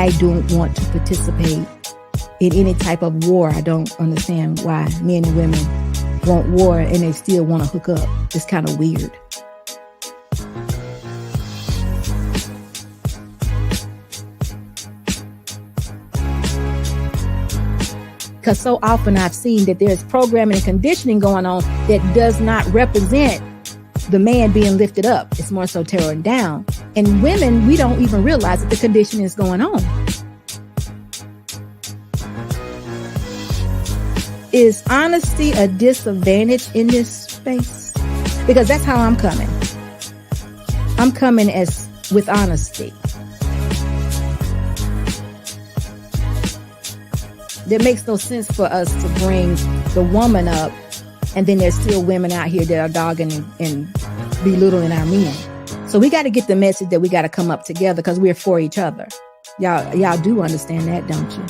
I don't want to participate in any type of war. I don't understand why men and women want war and they still want to hook up. It's kind of weird. Because so often I've seen that there's programming and conditioning going on that does not represent the man being lifted up. It's more so tearing down. And women, we don't even realize that the conditioning is going on. Is honesty a disadvantage in this space? Because that's how I'm coming. I'm coming with honesty. It makes no sense for us to bring the woman up, and then there's still women out here that are dogging and belittling our men. So we got to get the message that we got to come up together because we're for each other. Y'all do understand that, don't you?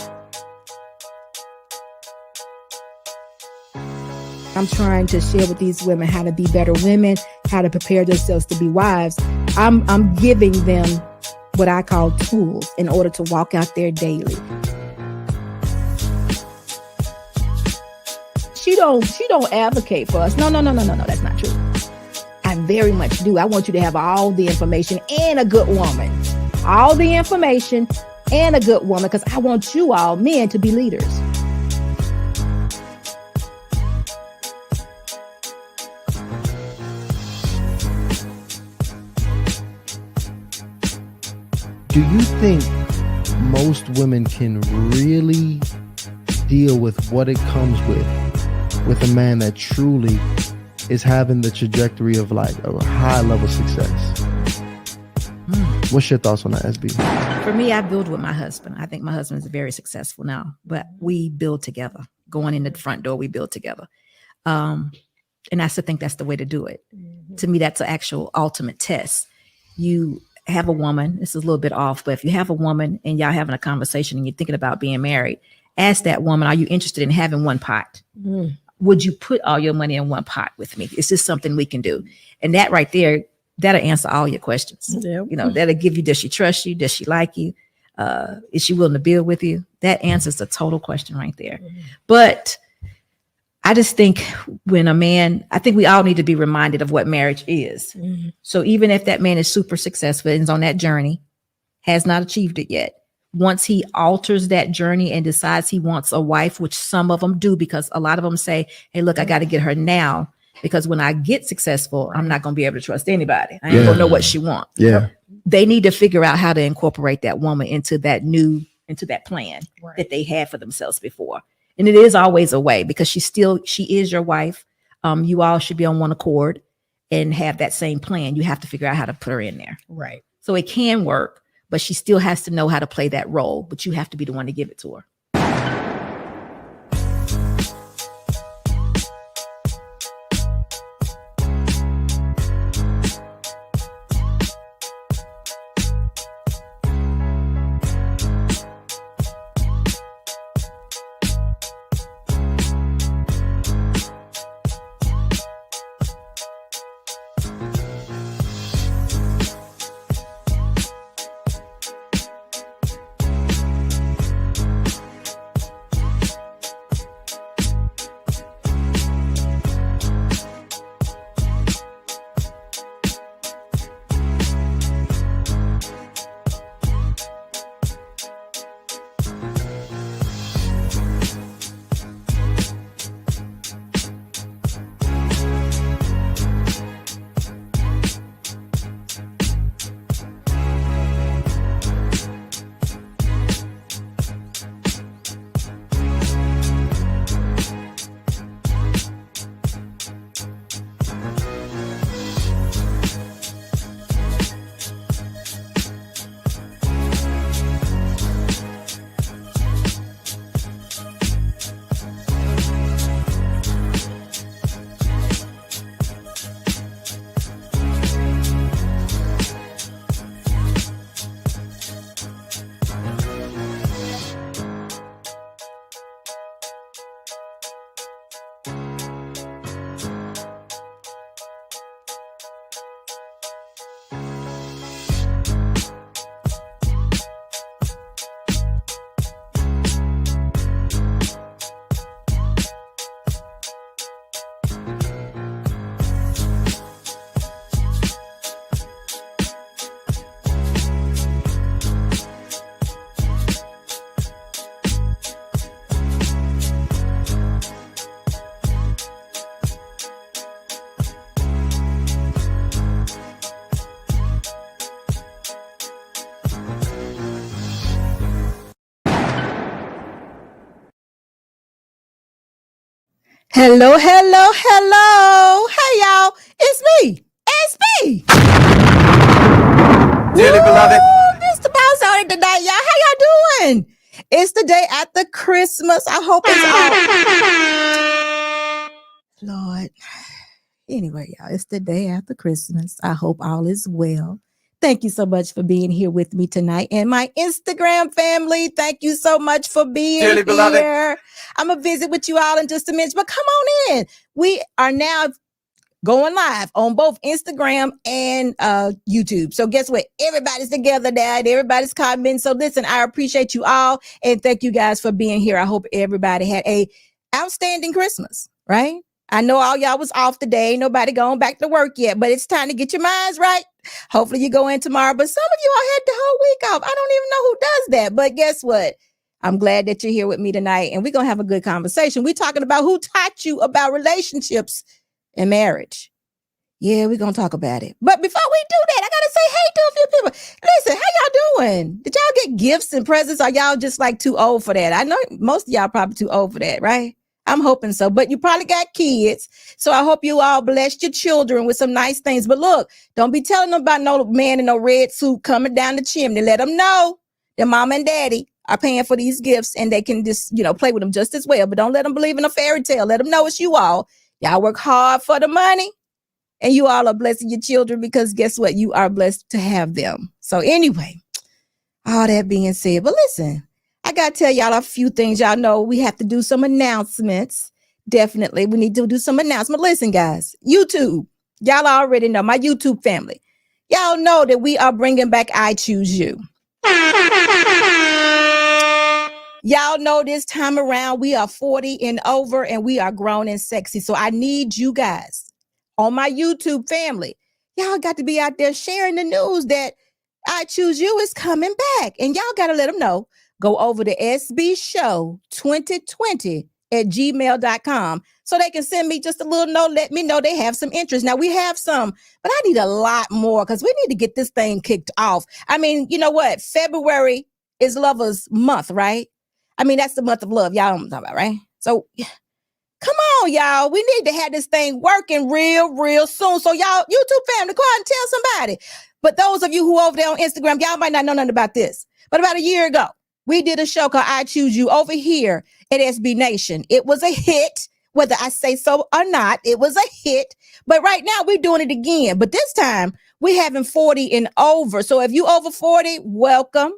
I'm trying to share with these women how to be better women, how to prepare themselves to be wives. I'm giving them what I call tools in order to walk out there daily. She don't advocate for us. No, that's not true. I very much do. I want you to have all the information and a good woman. All the information and a good woman, because I want you all men to be leaders. Do you think most women can really deal with what it comes with a man that truly is having the trajectory of like a high level success? What's your thoughts on that, SB? For me, I build with my husband. I think my husband is very successful now, but we build together. Going in the front door, we build together. And I still think that's the way to do it. Mm-hmm. To me, that's an actual ultimate test. You have a woman, this is a little bit off, but if you have a woman and y'all having a conversation and you're thinking about being married, ask that woman, are you interested in having one pot? Mm. Would you put all your money in one pot with me? Is this something we can do? And that right there, that'll answer all your questions. Yep. You know, that'll give you, does she trust you? Does she like you? Is she willing to build with you? That answers the total question right there. Mm. But I just think I think we all need to be reminded of what marriage is. Mm. So even if that man is super successful and is on that journey, has not achieved it yet, once he alters that journey and decides he wants a wife, which some of them do, because a lot of them say, hey, look, I got to get her now, because when I get successful, I'm not going to be able to trust anybody. I ain't going to know what she wants. Yeah. They need to figure out how to incorporate that woman into that plan that they had for themselves before. And it is always a way, because she is your wife. You all should be on one accord and have that same plan. You have to figure out how to put her in there. Right. So it can work, but she still has to know how to play that role, but you have to be the one to give it to her. Hello, hello, hello. Hey, y'all. It's me. SB. Dearly beloved. Mr. Boss on it tonight, y'all. How y'all doing? It's the day after Christmas. I hope it's all... Lord. Anyway, y'all, it's the day after Christmas. I hope all is well. Thank you so much for being here with me tonight. And my Instagram family, thank you so much for being Dearly here. beloved. I'm going to visit with you all in just a minute, but come on in. We are now going live on both Instagram and YouTube. So guess what? Everybody's together now and everybody's commenting. So listen, I appreciate you all and thank you guys for being here. I hope everybody had a outstanding Christmas, right? I know all y'all was off today. Nobody going back to work yet, but it's time to get your minds right. Hopefully you go in tomorrow, but some of you all had the whole week off. I don't even know who does that, but guess what? I'm glad that you're here with me tonight and we're going to have a good conversation. We're talking about who taught you about relationships and marriage. Yeah, we're going to talk about it. But before we do that, I got to say hey to a few people. Listen, how y'all doing? Did y'all get gifts and presents? Or y'all just like too old for that? I know most of y'all probably too old for that, right? I'm hoping so, but you probably got kids. So I hope you all blessed your children with some nice things. But look, don't be telling them about no man in no red suit coming down the chimney. Let them know that mama and daddy are paying for these gifts and they can just, play with them just as well. But don't let them believe in a fairy tale. Let them know it's you all. Y'all work hard for the money and you all are blessing your children because guess what? You are blessed to have them. So anyway, all that being said, but listen, I got to tell y'all a few things. Y'all know we have to do some announcements. Definitely. We need to do some announcements. Listen, guys, YouTube, y'all already know my YouTube family. Y'all know that we are bringing back I Choose You. Y'all know this time around we are 40 and over and we are grown and sexy. So I need you guys on my YouTube family. Y'all got to be out there sharing the news that I Choose You is coming back. And y'all got to let them know. Go over to sbshow2020@gmail.com so they can send me just a little note. Let me know they have some interest. Now we have some, but I need a lot more because we need to get this thing kicked off. I mean, you know what? February is Lovers Month, right? I mean, that's the month of love. Y'all know what I'm talking about, right? So come on, y'all. We need to have this thing working real soon. So y'all, YouTube family, go out and tell somebody. But those of you who over there on Instagram, y'all might not know nothing about this. But about a year ago, we did a show called I Choose You over here at SB Nation. It was a hit, whether I say so or not. It was a hit. But right now we're doing it again. But this time we're having 40 and over. So if you over 40, welcome.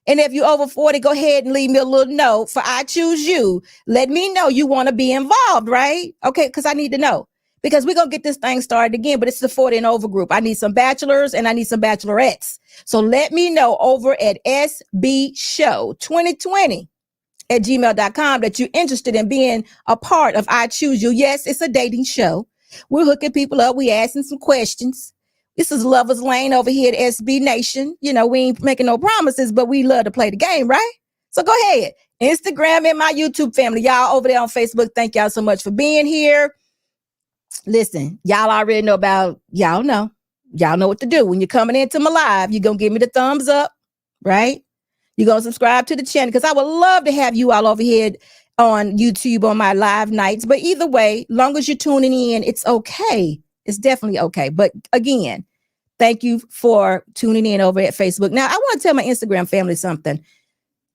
And if you're over 40, go ahead and leave me a little note for I Choose You. Let me know you want to be involved, right? Okay, because I need to know. Because we're going to get this thing started again, but it's the 40 and over group. I need some bachelors and I need some bachelorettes. So let me know over at sbshow2020@gmail.com that you're interested in being a part of I Choose You. Yes, it's a dating show. We're hooking people up. We asking some questions. This is Lover's Lane over here at SB Nation. We ain't making no promises, but we love to play the game, right? So go ahead. Instagram and my YouTube family. Y'all over there on Facebook, thank y'all so much for being here. Listen, y'all already know about, y'all know what to do. When you're coming into my live, you're going to give me the thumbs up, right? You're going to subscribe to the channel because I would love to have you all over here on YouTube on my live nights. But either way, long as you're tuning in, it's okay. It's definitely okay. But again, thank you for tuning in over at Facebook. Now, I want to tell my Instagram family something.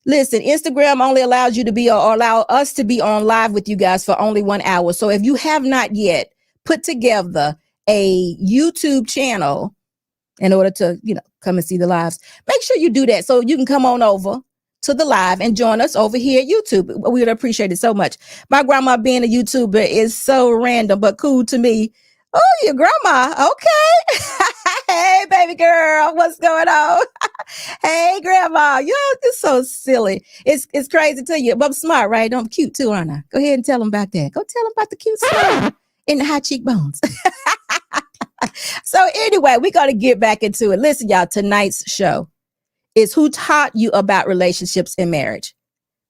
Listen, Instagram only allows you to be or allow us to be on live with you guys for only 1 hour. So if you have not yet put together a YouTube channel in order to, come and see the lives, make sure you do that so you can come on over to the live and join us over here at YouTube. We would appreciate it so much. My grandma being a YouTuber is so random, but cool to me. Oh, your grandma. Okay. Hey, baby girl. What's going on? Hey, grandma. You're just so silly. It's crazy to you, but I'm smart, right? I'm cute too, aren't I? Go ahead and tell them about that. Go tell them about the cute smile and the high cheekbones. So anyway, we got to get back into it. Listen, y'all, tonight's show is who taught you about relationships and marriage.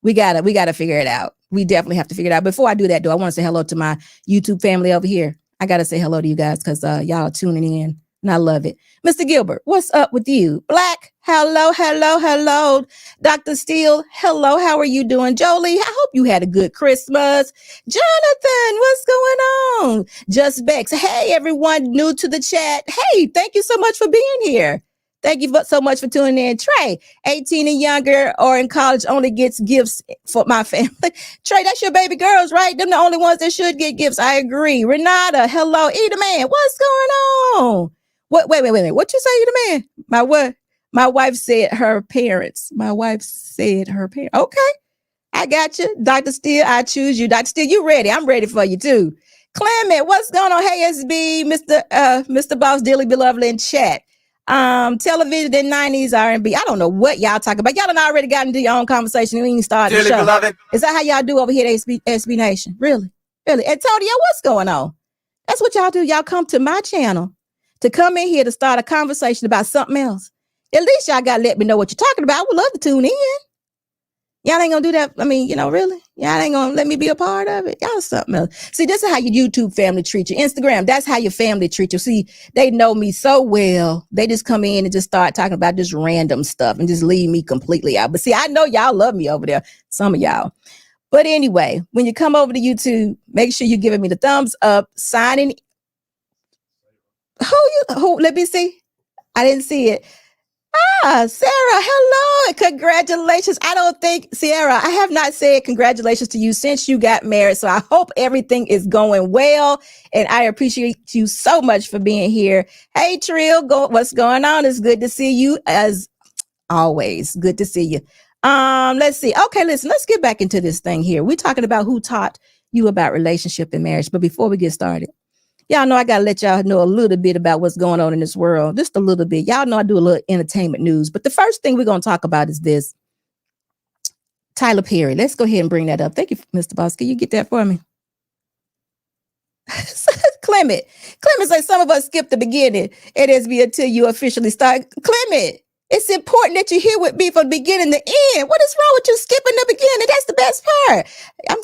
We gotta figure it out. We definitely have to figure it out. Before I do that, though, I want to say hello to my YouTube family over here. I got to say hello to you guys because y'all are tuning in And I love it. Mr. Gilbert, what's up with you? Black, hello, hello, hello. Dr. Steele, hello, how are you doing? Jolie, I hope you had a good Christmas. Jonathan, what's going on? Just Bex, hey, everyone new to the chat. Hey, thank you so much for being here. Thank you so much for tuning in. Trey, 18 and younger or in college only gets gifts for my family. Trey, that's your baby girls, right? Them the only ones that should get gifts. I agree. Renata, hello. Eda Man, what's going on? What? Wait. What you say, Eda Man? My what? My wife said her parents. Okay, I got you. Dr. Steele, I choose you. Dr. Steele, you ready? I'm ready for you too. Clement, what's going on? Hey, SB, Mr. Boss, dearly beloved in chat. Television in 90s R&B. I don't know what y'all talking about. Y'all done already got into your own conversation. We ain't started the show. Beloved. Is that how y'all do over here at SB Nation? Really? Antonio, what's going on? That's what y'all do. Y'all come to my channel to come in here to start a conversation about something else. At least y'all got to let me know what you're talking about. I would love to tune in. Y'all ain't gonna do that. I mean, really? Y'all ain't gonna let me be a part of it. Y'all something else. See, this is how your YouTube family treat you. Instagram, that's how your family treat you. See, they know me so well. They just come in and just start talking about just random stuff and just leave me completely out. But see, I know y'all love me over there. Some of y'all. But anyway, when you come over to YouTube, make sure you're giving me the thumbs up, signing. Who? Let me see. I didn't see it. Sarah, hello and congratulations. I don't think, Sarah, I have not said congratulations to you since you got married. So I hope everything is going well. And I appreciate you so much for being here. Hey, Trill, what's going on? It's good to see you as always. Good to see you. Let's see. Okay, listen, let's get back into this thing here. We're talking about who taught you about relationship and marriage. But before we get started, y'all know I got to let y'all know a little bit about what's going on in this world. Just a little bit. Y'all know I do a little entertainment news. But the first thing we're going to talk about is this. Tyler Perry. Let's go ahead and bring that up. Thank you, Mr. Boss. Can you get that for me? Clement says some of us skip the beginning. It is me until you officially start. Clement, it's important that you hear with me from the beginning to end. What is wrong with you skipping the beginning? That's the best part.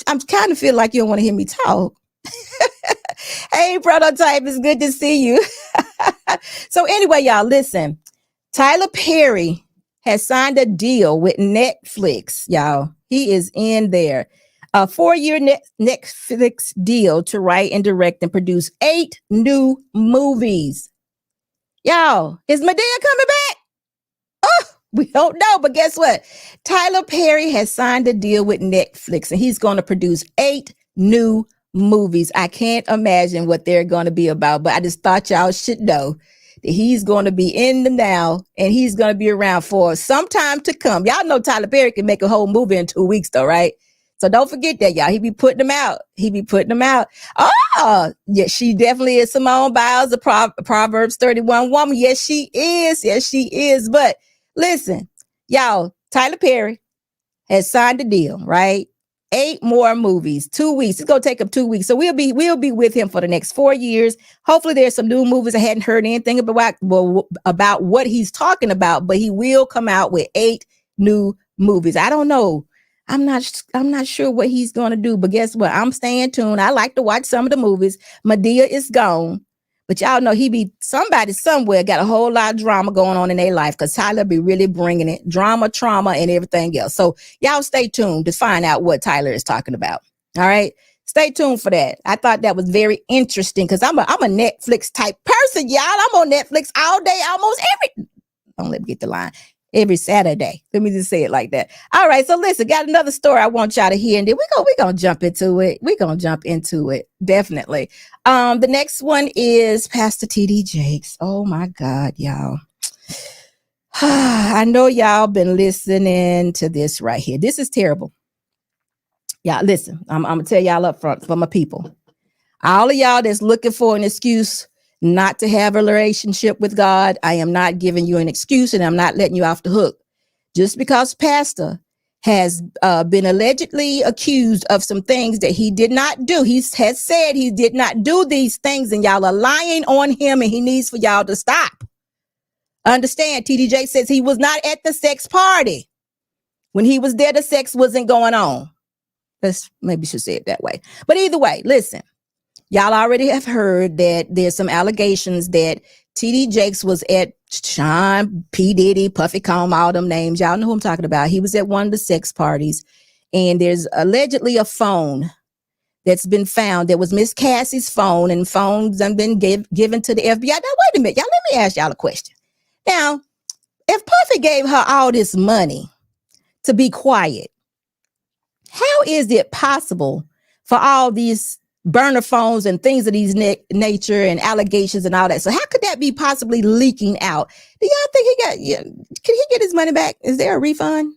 I'm kind of feel like you don't want to hear me talk. Hey, Prototype, it's good to see you. So anyway, y'all, listen. Tyler Perry has signed a deal with Netflix, y'all. He is in there. A 4-year Netflix deal to write and direct and produce 8 new movies. Y'all, is Madea coming back? Oh, we don't know, but guess what? Tyler Perry has signed a deal with Netflix, and he's going to produce 8 new movies. I can't imagine what they're going to be about, but I just thought y'all should know that he's going to be in the now and he's going to be around for some time to come. Y'all know Tyler Perry can make a whole movie in 2 weeks though, right? So don't forget that, y'all. He be putting them out. Oh, yeah, she definitely is Simone Biles, a Proverbs 31 woman. Yes, she is. But listen, y'all, Tyler Perry has signed a deal, right? 8 more movies, 2 weeks. It's going to take him 2 weeks. So we'll be with him for the next 4 years. Hopefully there's some new movies. I hadn't heard anything about what he's talking about, but he will come out with 8 new movies. I don't know. I'm not sure what he's going to do, but guess what? I'm staying tuned. I like to watch some of the movies. Madea is gone, but y'all know somebody somewhere got a whole lot of drama going on in their life because Tyler be really bringing it, drama, trauma, and everything else. So y'all stay tuned to find out what Tyler is talking about. All right. Stay tuned for that. I thought that was very interesting because I'm a Netflix type person, y'all. I'm on Netflix all day, don't let me get the line. Every Saturday. Let me just say it like that. All right. So listen, got another story I want y'all to hear. And then we're going to jump into it. We're going to jump into it. Definitely. The next one is Pastor T.D. Jakes. Oh my God, y'all. I know y'all been listening to this right here. This is terrible. Y'all listen, I'm going to tell y'all up front for my people. All of y'all that's looking for an excuse not to have a relationship with God, I am not giving you an excuse and I'm not letting you off the hook. Just because Pastor has been allegedly accused of some things that he did not do. He has said he did not do these things and y'all are lying on him and he needs for y'all to stop. Understand, TDJ says he was not at the sex party. When he was there, the sex wasn't going on. Maybe should say it that way. But either way, listen. Y'all already have heard that there's some allegations that TD Jakes was at Sean, P. Diddy, Puffy Comb, all them names. Y'all know who I'm talking about. He was at one of the sex parties, and there's allegedly a phone that's been found. That was Miss Cassie's phone, and phones have been given to the FBI. Now, wait a minute, y'all. Let me ask y'all a question. Now, if Puffy gave her all this money to be quiet, how is it possible for all these burner phones and things of these nature and allegations and all that? So how could that be possibly leaking out? Do y'all think can he get his money back? Is there a refund?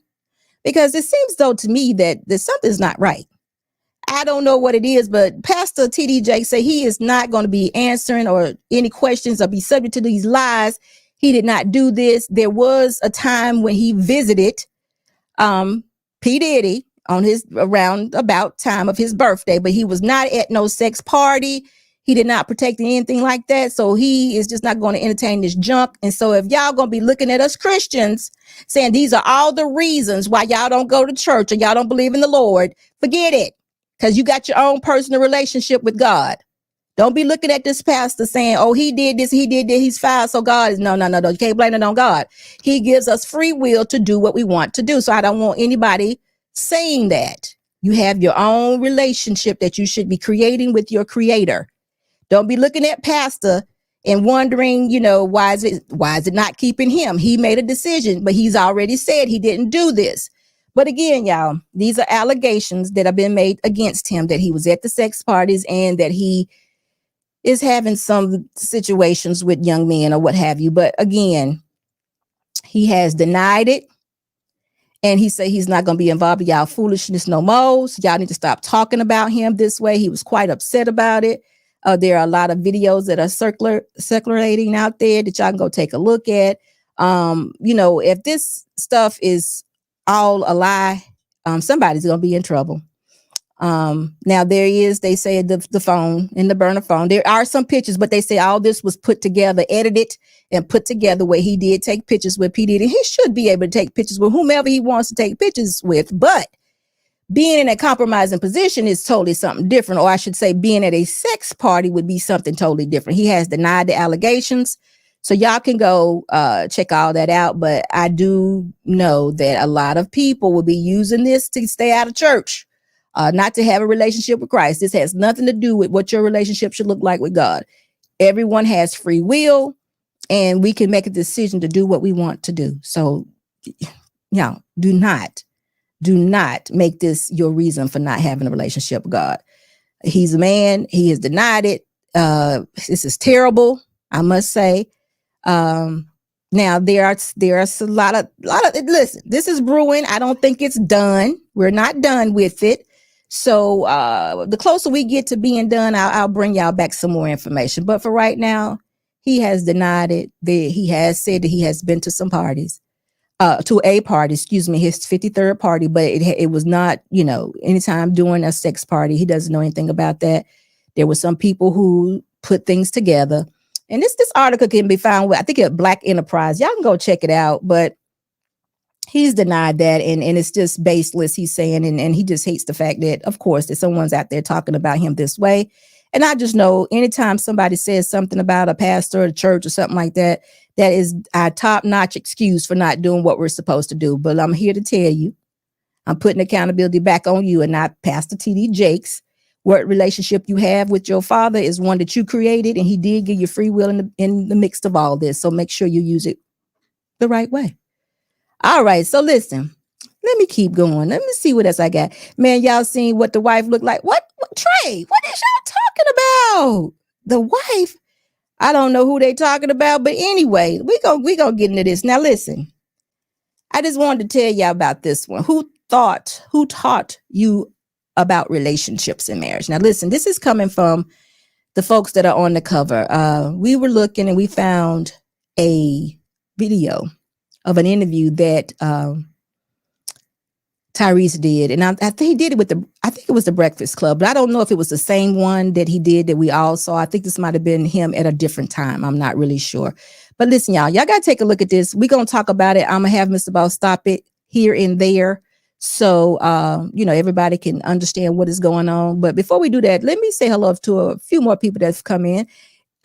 Because it seems though to me that something's not right. I don't know what it is, but Pastor TD Jakes say he is not going to be answering or any questions or be subject to these lies. He did not do this. There was a time when he visited P. Diddy on his around about time of his birthday, but he was not at no sex party. He did not protect anything like that. So he is just not going to entertain this junk. And so if y'all going to be looking at us Christians saying these are all the reasons why y'all don't go to church or y'all don't believe in the Lord, forget it. Because you got your own personal relationship with God. Don't be looking at this pastor saying, oh, he did this, he's foul. So God is no. You can't blame it on God. He gives us free will to do what we want to do. So I don't want anybody saying that. You have your own relationship that you should be creating with your creator. Don't be looking at pastor and wondering, why is it not keeping him? He made a decision, but he's already said he didn't do this. But again, y'all, these are allegations that have been made against him, that he was at the sex parties and that he is having some situations with young men or what have you. But again, he has denied it. And he said he's not going to be involved in y'all foolishness no more. So y'all need to stop talking about him this way. He was quite upset about it. There are a lot of videos that are circulating out there that y'all can go take a look at. If this stuff is all a lie, somebody's going to be in trouble. Now they say the phone and the burner phone, there are some pictures, but they say all this was put together, edited and put together where he did take pictures with P. Diddy. He should be able to take pictures with whomever he wants to take pictures with, but being in a compromising position is totally something different. Or I should say being at a sex party would be something totally different. He has denied the allegations. So y'all can go check all that out. But I do know that a lot of people will be using this to stay out of church. Not to have a relationship with Christ. This has nothing to do with what your relationship should look like with God. Everyone has free will, and we can make a decision to do what we want to do. So, do not make this your reason for not having a relationship with God. He's a man. He has denied it. This is terrible, I must say. Now there's a lot of listen, this is brewing. I don't think it's done. We're not done with it. So the closer we get to being done, I'll bring y'all back some more information. But for right now, he has denied it. He has said that he has been to some parties, to a party, his 53rd party, but it was not, anytime during a sex party. He doesn't know anything about that. There were some people who put things together. And this article can be found with, I think, at Black Enterprise. Y'all can go check it out. But he's denied that, and it's just baseless, he's saying, and he just hates the fact that, of course, that someone's out there talking about him this way. And I just know anytime somebody says something about a pastor or a church or something like that, that is our top-notch excuse for not doing what we're supposed to do. But I'm here to tell you, I'm putting accountability back on you and not Pastor TD Jakes. What relationship you have with your father is one that you created, and he did give you free will in the mix of all this. So make sure you use it the right way. All right, so listen, let me keep going. Let me see what else I got. Man, y'all seen what the wife looked like? What Trey, what is y'all talking about? The wife? I don't know who they talking about, but anyway, we gonna get into this. Now listen, I just wanted to tell y'all about this one. Who taught you about relationships in marriage? Now listen, this is coming from the folks that are on the cover. We were looking and we found a video of an interview that Tyrese did. And I think he did it I think it was the Breakfast Club, but I don't know if it was the same one that he did that we all saw. I think this might've been him at a different time. I'm not really sure. But listen, y'all got to take a look at this. We're going to talk about it. I'm going to have Mr. Ball stop it here and there So, everybody can understand what is going on. But before we do that, let me say hello to a few more people that's come in.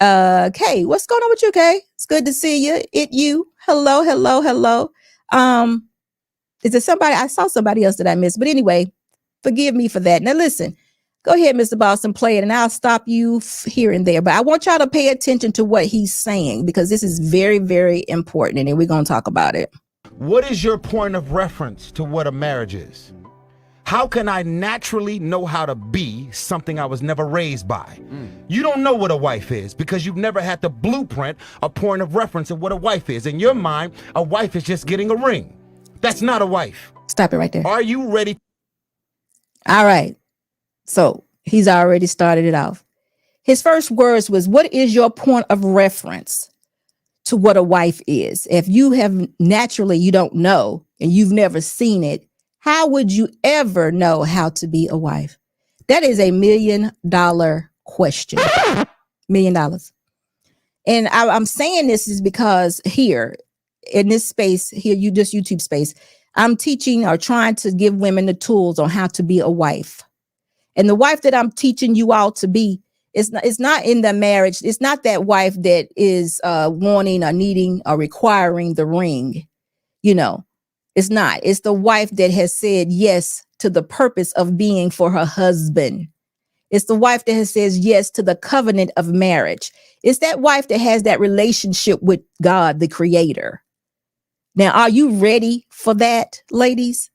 Kay, what's going on with you, Kay? It's good to see you. You. Hello, hello, hello. Is it somebody? I saw somebody else that I missed. But anyway, forgive me for that. Now, listen, go ahead, Mr. Boston, play it, and I'll stop you here and there. But I want y'all to pay attention to what he's saying, because this is very, very important, and we're going to talk about it. What is your point of reference to what a marriage is? How can I naturally know how to be something I was never raised by? You don't know what a wife is because you've never had the blueprint, a point of reference of what a wife is. In your mind, a wife is just getting a ring. That's not a wife. Stop it right there. Are you ready? All right. So he's already started it off. His first words was, what is your point of reference to what a wife is? If you have naturally, you don't know, and you've never seen it, how would you ever know how to be a wife? That is $1 million question. $1 million. And I'm saying this is because here in this space here, this YouTube space, I'm teaching or trying to give women the tools on how to be a wife. And the wife that I'm teaching you all to be, it's not in the marriage. It's not that wife that is wanting or needing or requiring the ring. It's not. It's the wife that has said yes to the purpose of being for her husband. It's the wife that has says yes to the covenant of marriage. It's that wife that has that relationship with God, the creator. Now, are you ready for that, ladies?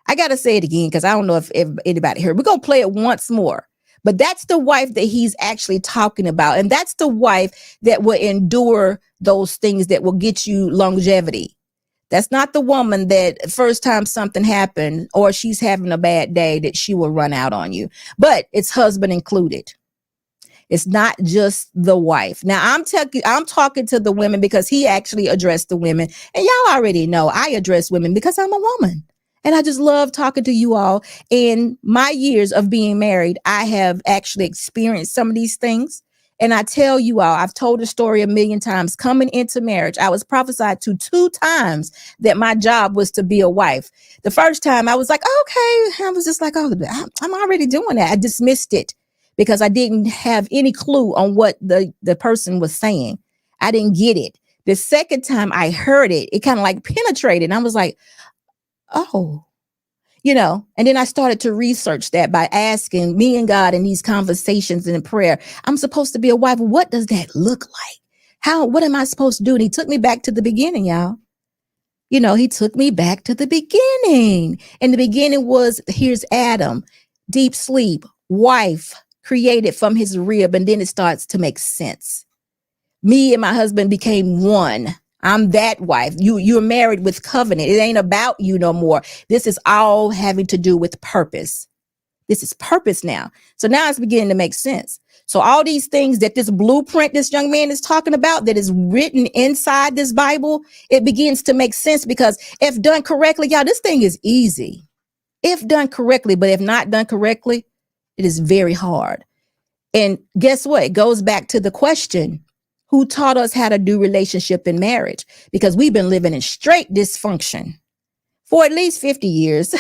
I got to say it again, because I don't know if anybody heard. We're going to play it once more. But that's the wife that he's actually talking about. And that's the wife that will endure those things that will get you longevity. That's not the woman that first time something happened or she's having a bad day that she will run out on you. But it's husband included. It's not just the wife. Now, I'm talking to the women because he actually addressed the women. And y'all already know I address women because I'm a woman. And I just love talking to you all. In my years of being married, I have actually experienced some of these things. And I tell you all, I've told the story 1 million times. Coming into marriage, I was prophesied to 2 times that my job was to be a wife. The first time I was like, okay. I was just like, oh, I'm already doing that. I dismissed it because I didn't have any clue on what the person was saying. I didn't get it. The second time I heard it, it kind of like penetrated. And I was like, oh. And then I started to research that by asking me and God in these conversations and in prayer, I'm supposed to be a wife. What does that look like? What am I supposed to do? And he took me back to the beginning, y'all. He took me back to the beginning. And the beginning was, here's Adam, deep sleep, wife created from his rib. And then it starts to make sense. Me and my husband became one. I'm that wife. You're married with covenant. It ain't about you no more. This is all having to do with purpose. This is purpose now. So now it's beginning to make sense. So all these things that this blueprint this young man is talking about that is written inside this Bible, it begins to make sense because if done correctly, y'all, this thing is easy. If done correctly, but if not done correctly, it is very hard. And guess what? It goes back to the question. Who taught us how to do relationship and marriage? Because we've been living in straight dysfunction for at least 50 years.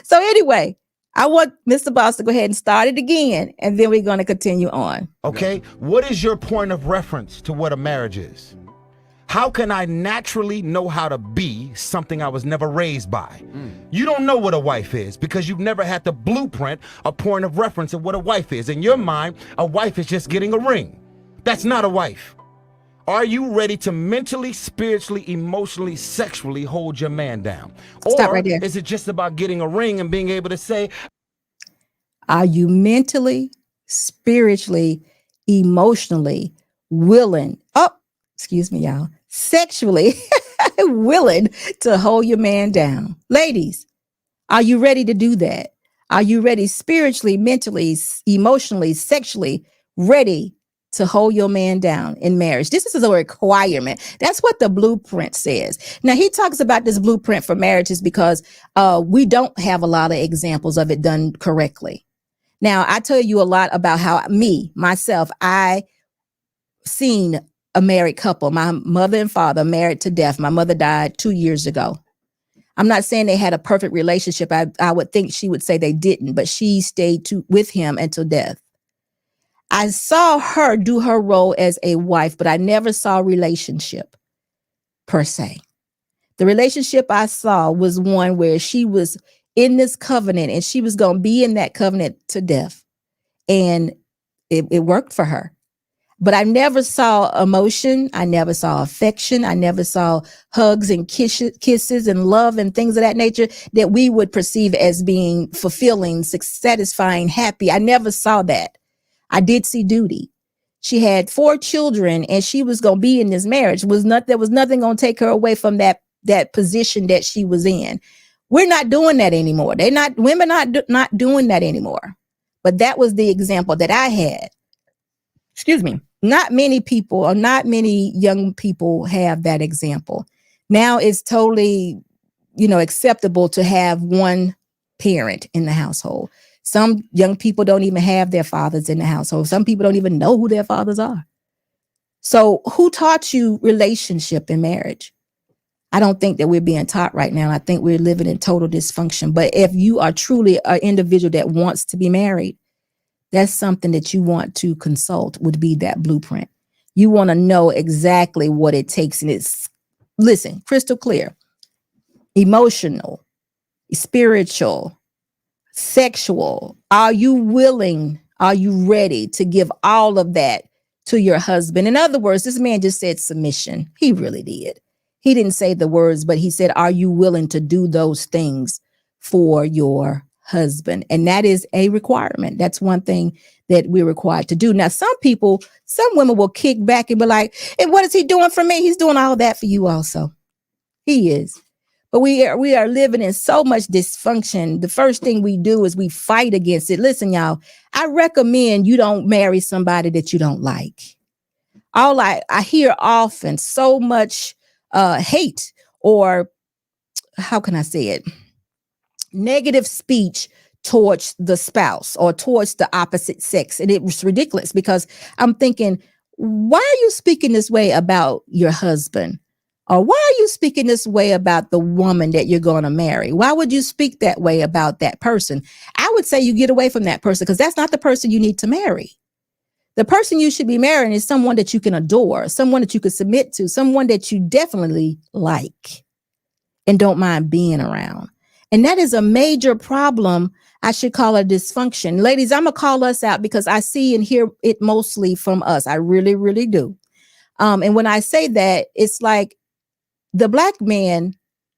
So anyway, I want Mr. Boss to go ahead and start it again, and then we're going to continue on. Okay. What is your point of reference to what a marriage is? How can I naturally know how to be something I was never raised by? You don't know what a wife is because you've never had the blueprint, a point of reference of what a wife is. In your mind, a wife is just getting a ring. That's not a wife. Are you ready to mentally, spiritually, emotionally, sexually hold your man down? Stop or right there. is it just about getting a ring and being able to say, are you mentally, spiritually, emotionally willing? Oh, excuse me, y'all. Sexually willing to hold your man down? Ladies, are you ready to do that? Are you ready spiritually, mentally, emotionally, sexually ready to hold your man down in marriage? This is a requirement. That's what the blueprint says. Now, he talks about this blueprint for marriages because we don't have a lot of examples of it done correctly. Now, I tell you a lot about how myself, I seen a married couple, my mother and father married to death. My mother died 2 years ago. I'm not saying they had a perfect relationship. I would think she would say they didn't, but she stayed with him until death. I saw her do her role as a wife, but I never saw a relationship per se. The relationship I saw was one where she was in this covenant and she was going to be in that covenant to death. And it worked for her. But I never saw emotion. I never saw affection. I never saw hugs and kisses and love and things of that nature that we would perceive as being fulfilling, satisfying, happy. I never saw that. I did see duty. She had 4 children and she was going to be in this marriage. There was nothing going to take her away from that position that she was in. We're not doing that anymore. Women not doing that anymore. But that was the example that I had. Excuse me. Not many people or not many young people have that example. Now it's totally, acceptable to have one parent in the household. Some young people don't even have their fathers in the household. Some people don't even know who their fathers are. So who taught you relationship in marriage? I don't think that we're being taught right now. I think we're living in total dysfunction. But if you are truly an individual that wants to be married, that's something that you want to consult, would be that blueprint. You want to know exactly what it takes. And it's, listen, crystal clear, emotional, spiritual, sexual. Are you willing? Are you ready to give all of that to your husband? In other words, this man just said submission. He really did. He didn't say the words, but he said, are you willing to do those things for your husband? And that is a requirement. That's one thing that we're required to do. Now, some women will kick back and be like, and what is he doing for me? He's doing all that for you also. He is. But we are living in so much dysfunction. The first thing we do is we fight against it. Listen, y'all, I recommend you don't marry somebody that you don't like. I hear often so much hate, or how can I say it? Negative speech towards the spouse or towards the opposite sex. And it was ridiculous because I'm thinking, why are you speaking this way about your husband? Or why are you speaking this way about the woman that you're going to marry? Why would you speak that way about that person? I would say you get away from that person because that's not the person you need to marry. The person you should be marrying is someone that you can adore, someone that you can submit to, someone that you definitely like and don't mind being around. And that is a major problem. I should call it dysfunction. Ladies, I'm going to call us out because I see and hear it mostly from us. I really, really do. And when I say that, it's like the Black man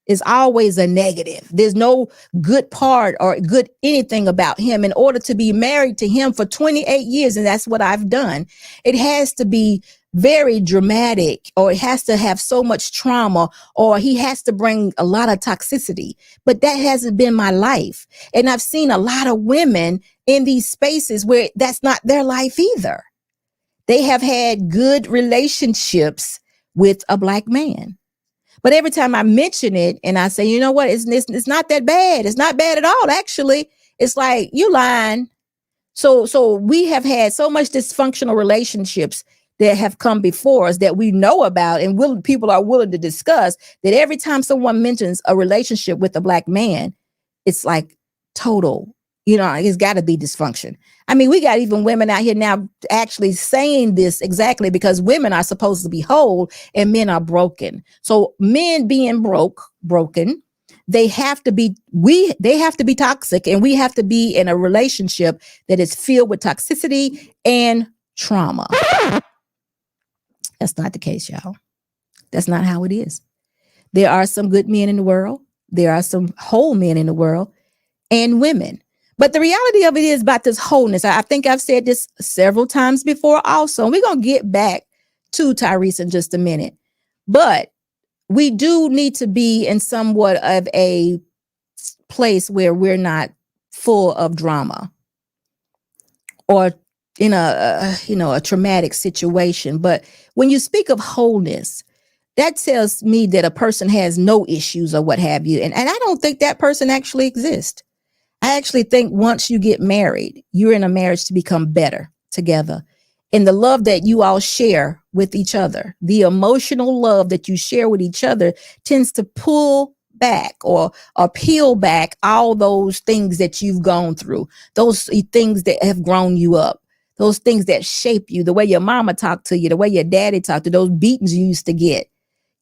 is always a negative. There's no good part or good anything about him. In order to be married to him for 28 years, and that's what I've done, it has to be very dramatic, or it has to have so much trauma, or he has to bring a lot of toxicity. But that hasn't been my life. And I've seen a lot of women in these spaces where that's not their life either. They have had good relationships with a Black man. But every time I mention it and I say, you know what, it's not that bad. It's not bad at all. Actually, it's like, you lying. So we have had so much dysfunctional relationships that have come before us that we know about and people are willing to discuss, that every time someone mentions a relationship with a Black man, it's like total, it's got to be dysfunction. I mean, we got even women out here now actually saying this exactly because women are supposed to be whole and men are broken. So men being broken, they have to be toxic, and we have to be in a relationship that is filled with toxicity and trauma. That's not the case, y'all. That's not how it is. There are some good men in the world. There are some whole men in the world and women. But the reality of it is about this wholeness. I think I've said this several times before also. And we're going to get back to Tyrese in just a minute. But we do need to be in somewhat of a place where we're not full of drama or in a traumatic situation. But when you speak of wholeness, that tells me that a person has no issues or what have you. And I don't think that person actually exists. I actually think once you get married, you're in a marriage to become better together. And the love that you all share with each other, the emotional love that you share with each other tends to pull back or peel back all those things that you've gone through, those things that have grown you up, those things that shape you, the way your mama talked to you, the way your daddy talked to, those beatings you used to get,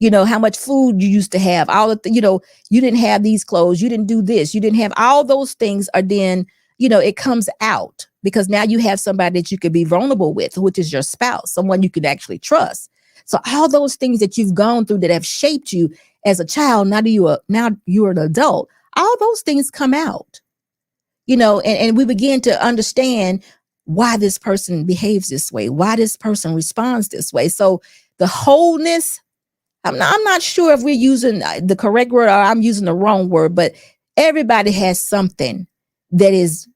you know, how much food you used to have, all of the, you know, you didn't have these clothes, you didn't do this, you didn't have all those things are then, you know, it comes out because now you have somebody that you could be vulnerable with, which is your spouse, someone you can actually trust. So all those things that you've gone through that have shaped you as a child, now you're an adult, all those things come out, you know, and we begin to understand why this person behaves this way, why this person responds this way. So the wholeness, I'm not sure if we're using the correct word or I'm using the wrong word, but everybody has something that is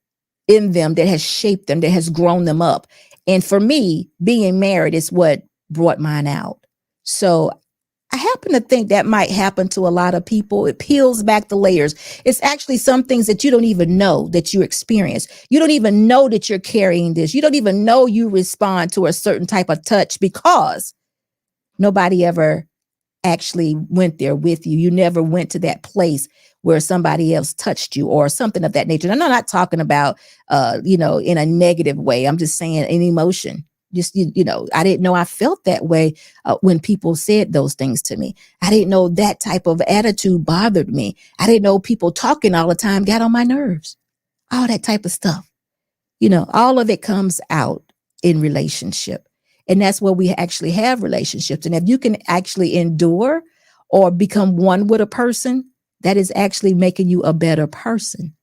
in them that has shaped them, that has grown them up. And for me, being married is what brought mine out. So I happen to think that might happen to a lot of people. It peels back the layers. It's actually some things that you don't even know that you experience. You don't even know that you're carrying this. You don't even know you respond to a certain type of touch because nobody ever actually went there with you. You never went to that place where somebody else touched you or something of that nature. And I'm not talking about, you know, in a negative way. I'm just saying an emotion. Just, you know, I didn't know I felt that way when people said those things to me. I didn't know that type of attitude bothered me. I didn't know people talking all the time got on my nerves. All that type of stuff. You know, all of it comes out in relationship. And that's where we actually have relationships. And if you can actually endure or become one with a person, that is actually making you a better person.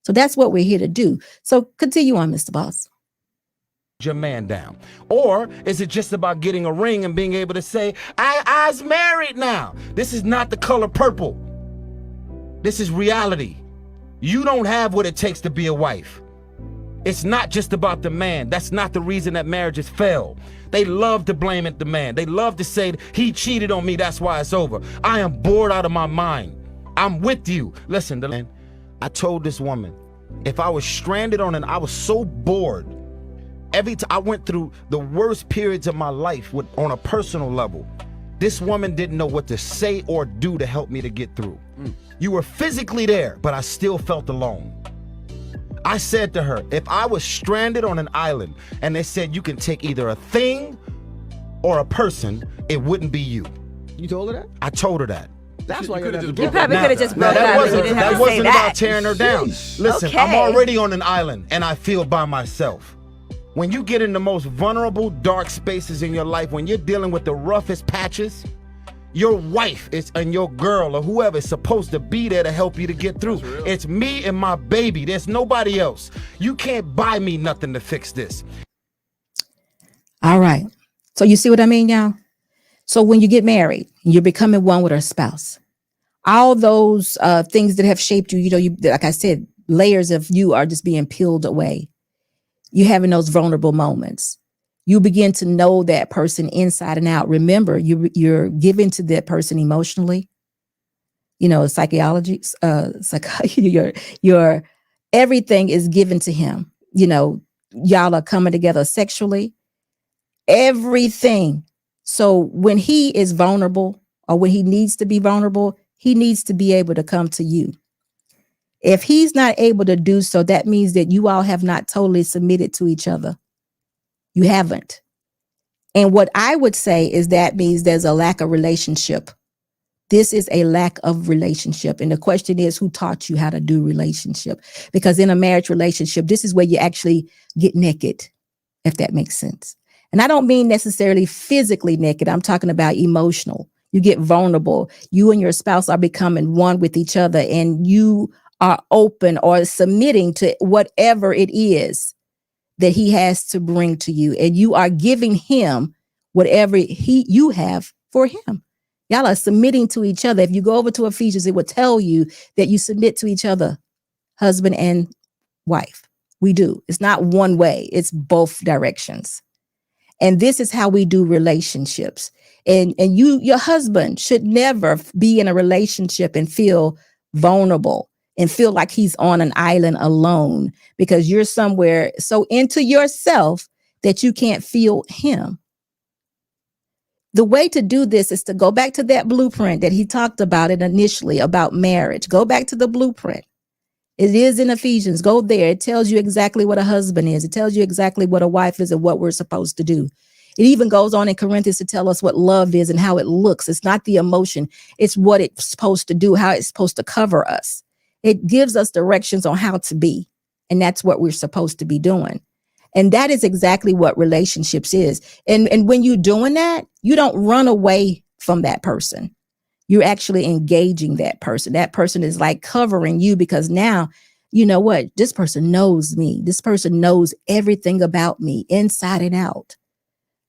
So that's what we're here to do. So continue on, Mr. Boss. Your man down? Or is it just about getting a ring and being able to say, I's married now? This is not the color purple. This is reality. You don't have what it takes to be a wife. It's not just about the man. That's not the reason that marriages fail. They love to blame it the man. They love to say he cheated on me, that's why it's over. I am bored out of my mind. I'm with you. Listen, I told this woman, if I was stranded I was so bored. Every time I went through the worst periods of my life on a personal level, this woman didn't know what to say or do to help me to get through. You were physically there, but I still felt alone. I said to her, if I was stranded on an island and they said you can take either a thing or a person, it wouldn't be you. You told her that? I told her that. That's why you you're could've not just together. broke probably could have just broke that up. You didn't have to say wasn't that. about tearing her down. Listen, Okay. I'm already on an island and I feel by myself. When you get in the most vulnerable, dark spaces in your life, when you're dealing with the roughest patches, your wife and your girl or whoever is supposed to be there to help you to get through. It's me and my baby. There's nobody else. You can't buy me nothing to fix this. All right. So you see what I mean, y'all? So when you get married, you're becoming one with a spouse. All those things that have shaped you, you know, like I said, layers of you are just being peeled away. You having those vulnerable moments. You begin to know that person inside and out. Remember, you're giving to that person emotionally. You know, psychology, your everything is given to him. You know, y'all are coming together sexually. Everything. So when he is vulnerable or when he needs to be vulnerable, he needs to be able to come to you. If he's not able to do so, that means that you all have not totally submitted to each other. You haven't. And what I would say is that means there's a lack of relationship. This is a lack of relationship. And the question is, who taught you how to do relationship? Because in a marriage relationship, this is where you actually get naked, if that makes sense. And I don't mean necessarily physically naked. I'm talking about emotional. You get vulnerable. You and your spouse are becoming one with each other, and you are open or submitting to whatever it is that he has to bring to you. And you are giving him whatever you have for him. Y'all are submitting to each other. If you go over to Ephesians, it will tell you that you submit to each other, husband and wife. We do. It's not one way. It's both directions. And this is how we do relationships. And your husband should never be in a relationship and feel vulnerable and feel like he's on an island alone because you're somewhere so into yourself that you can't feel him. The way to do this is to go back to that blueprint that he talked about it initially about marriage. Go back to the blueprint. It is in Ephesians. Go there. It tells you exactly what a husband is. It tells you exactly what a wife is and what we're supposed to do. It even goes on in Corinthians to tell us what love is and how it looks. It's not the emotion. It's what it's supposed to do, how it's supposed to cover us. It gives us directions on how to be. And that's what we're supposed to be doing. And that is exactly what relationships is. And when you're doing that, you don't run away from that person. You're actually engaging that person. That person is like covering you because now, you know what? This person knows me. This person knows everything about me inside and out.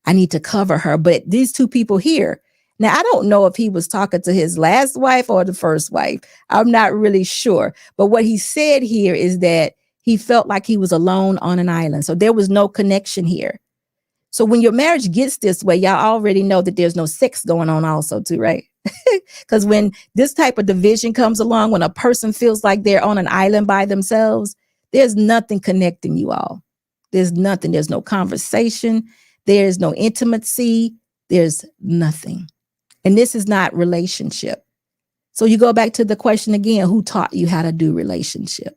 I need to cover her. But these two people here, now I don't know if he was talking to his last wife or the first wife. I'm not really sure. But what he said here is that he felt like he was alone on an island. So there was no connection here. So when your marriage gets this way, y'all already know that there's no sex going on also too, right? Because when this type of division comes along, when a person feels like they're on an island by themselves, there's nothing connecting you all. There's nothing. There's no conversation. There's no intimacy. There's nothing. And this is not relationship. So you go back to the question again, who taught you how to do relationship?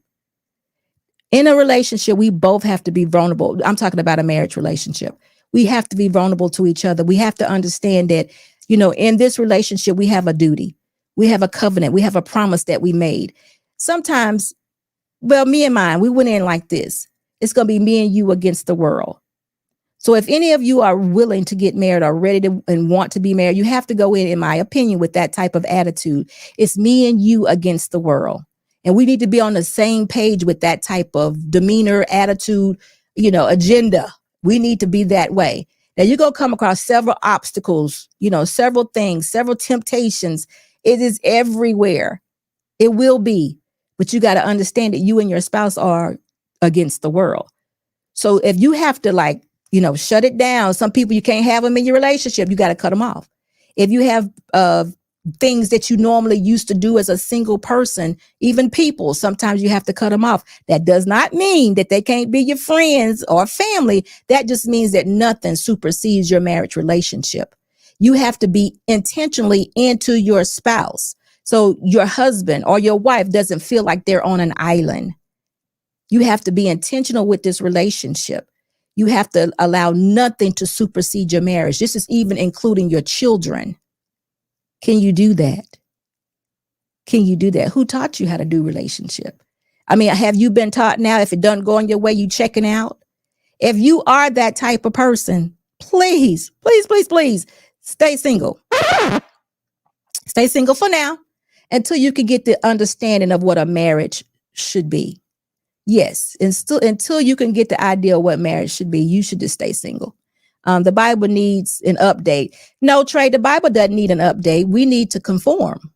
In a relationship, we both have to be vulnerable. I'm talking about a marriage relationship. We have to be vulnerable to each other. We have to understand that, you know, in this relationship, we have a duty. We have a covenant. We have a promise that we made. Sometimes, well, me and mine, we went in like this. It's going to be me and you against the world. So if any of you are willing to get married or ready to and want to be married, you have to go in my opinion, with that type of attitude. It's me and you against the world. And we need to be on the same page with that type of demeanor, attitude, you know, agenda. We need to be that way. Now you're going to come across several obstacles, you know, several things, several temptations. It is everywhere. It will be. But you got to understand that you and your spouse are against the world. So if you have to, like, you know, shut it down. Some people, you can't have them in your relationship. You got to cut them off. If you have things that you normally used to do as a single person, even people, sometimes you have to cut them off. That does not mean that they can't be your friends or family. That just means that nothing supersedes your marriage relationship. You have to be intentionally into your spouse. So your husband or your wife doesn't feel like they're on an island. You have to be intentional with this relationship. You have to allow nothing to supersede your marriage. This is even including your children. Can you do that? Can you do that? Who taught you how to do relationship? I mean, have you been taught now if it doesn't go on your way, you checking out? If you are that type of person, please, please, please, please stay single. Stay single for now until you can get the understanding of what a marriage should be. Yes, and still until you can get the idea of what marriage should be, you should just stay single. The Bible needs an update. No, Trey, the Bible doesn't need an update. We need to conform.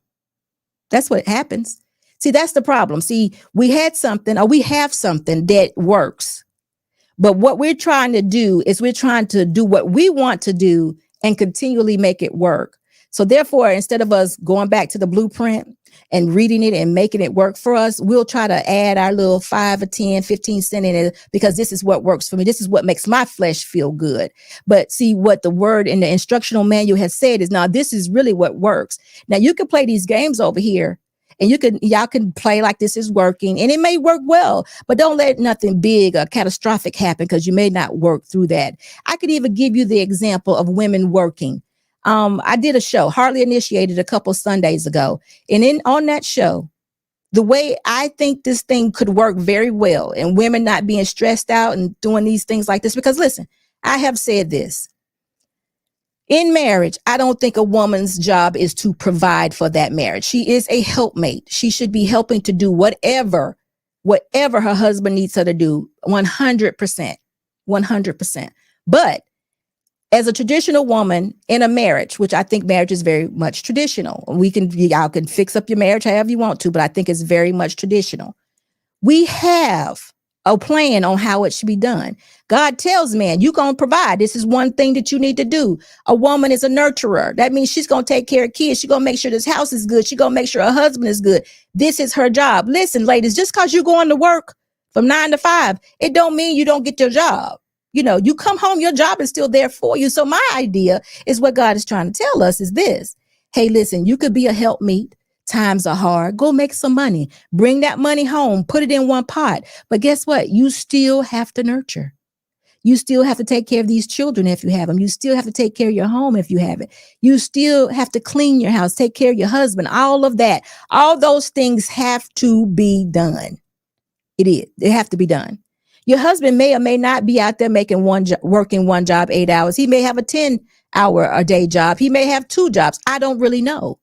That's what happens. See, that's the problem. See, we have something that works. But what we're trying to do is we're trying to do what we want to do and continually make it work. So therefore, instead of us going back to the blueprint and reading it and making it work for us, we'll try to add our little 5 or 10, 15 cents in it because this is what works for me. This is what makes my flesh feel good. But see, what the word in the instructional manual has said is, now this is really what works. Now you can play these games over here and y'all can play like this is working and it may work well, but don't let nothing big or catastrophic happen because you may not work through that. I could even give you the example of women working. I did a show, Hardlyinitiated, a couple Sundays ago. And on that show, the way I think this thing could work very well and women not being stressed out and doing these things like this, because listen, I have said this. In marriage, I don't think a woman's job is to provide for that marriage. She is a helpmate. She should be helping to do whatever her husband needs her to do, 100%, 100%. But as a traditional woman in a marriage, which I think marriage is very much traditional, y'all can fix up your marriage however you want to, but I think it's very much traditional. We have a plan on how it should be done. God tells man, you're going to provide. This is one thing that you need to do. A woman is a nurturer. That means she's going to take care of kids. She's going to make sure this house is good. She's going to make sure her husband is good. This is her job. Listen, ladies, just because you're going to work from 9 to 5, it don't mean you don't get your job. You come home, your job is still there for you. So my idea is what God is trying to tell us is this. Hey, listen, you could be a helpmeet. Times are hard. Go make some money. Bring that money home. Put it in one pot. But guess what? You still have to nurture. You still have to take care of these children if you have them. You still have to take care of your home if you have it. You still have to clean your house, take care of your husband, all of that. All those things have to be done. They have to be done. Your husband may or may not be out there working one job 8 hours. He may have a 10-hour a day job. He may have 2 jobs. I don't really know.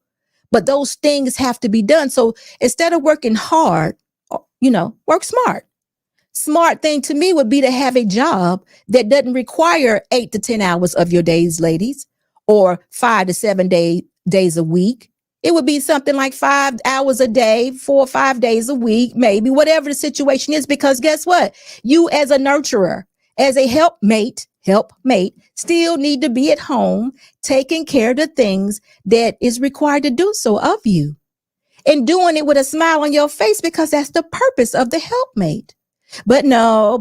But those things have to be done. So instead of working hard, work smart. Smart thing to me would be to have a job that doesn't require 8 to 10 hours of your days, ladies, or 5 to 7 days a week. It would be something like 5 hours a day, 4 or 5 days a week, maybe whatever the situation is, because guess what? You as a nurturer, as a helpmate, still need to be at home taking care of the things that is required to do so of you and doing it with a smile on your face because that's the purpose of the helpmate. But no.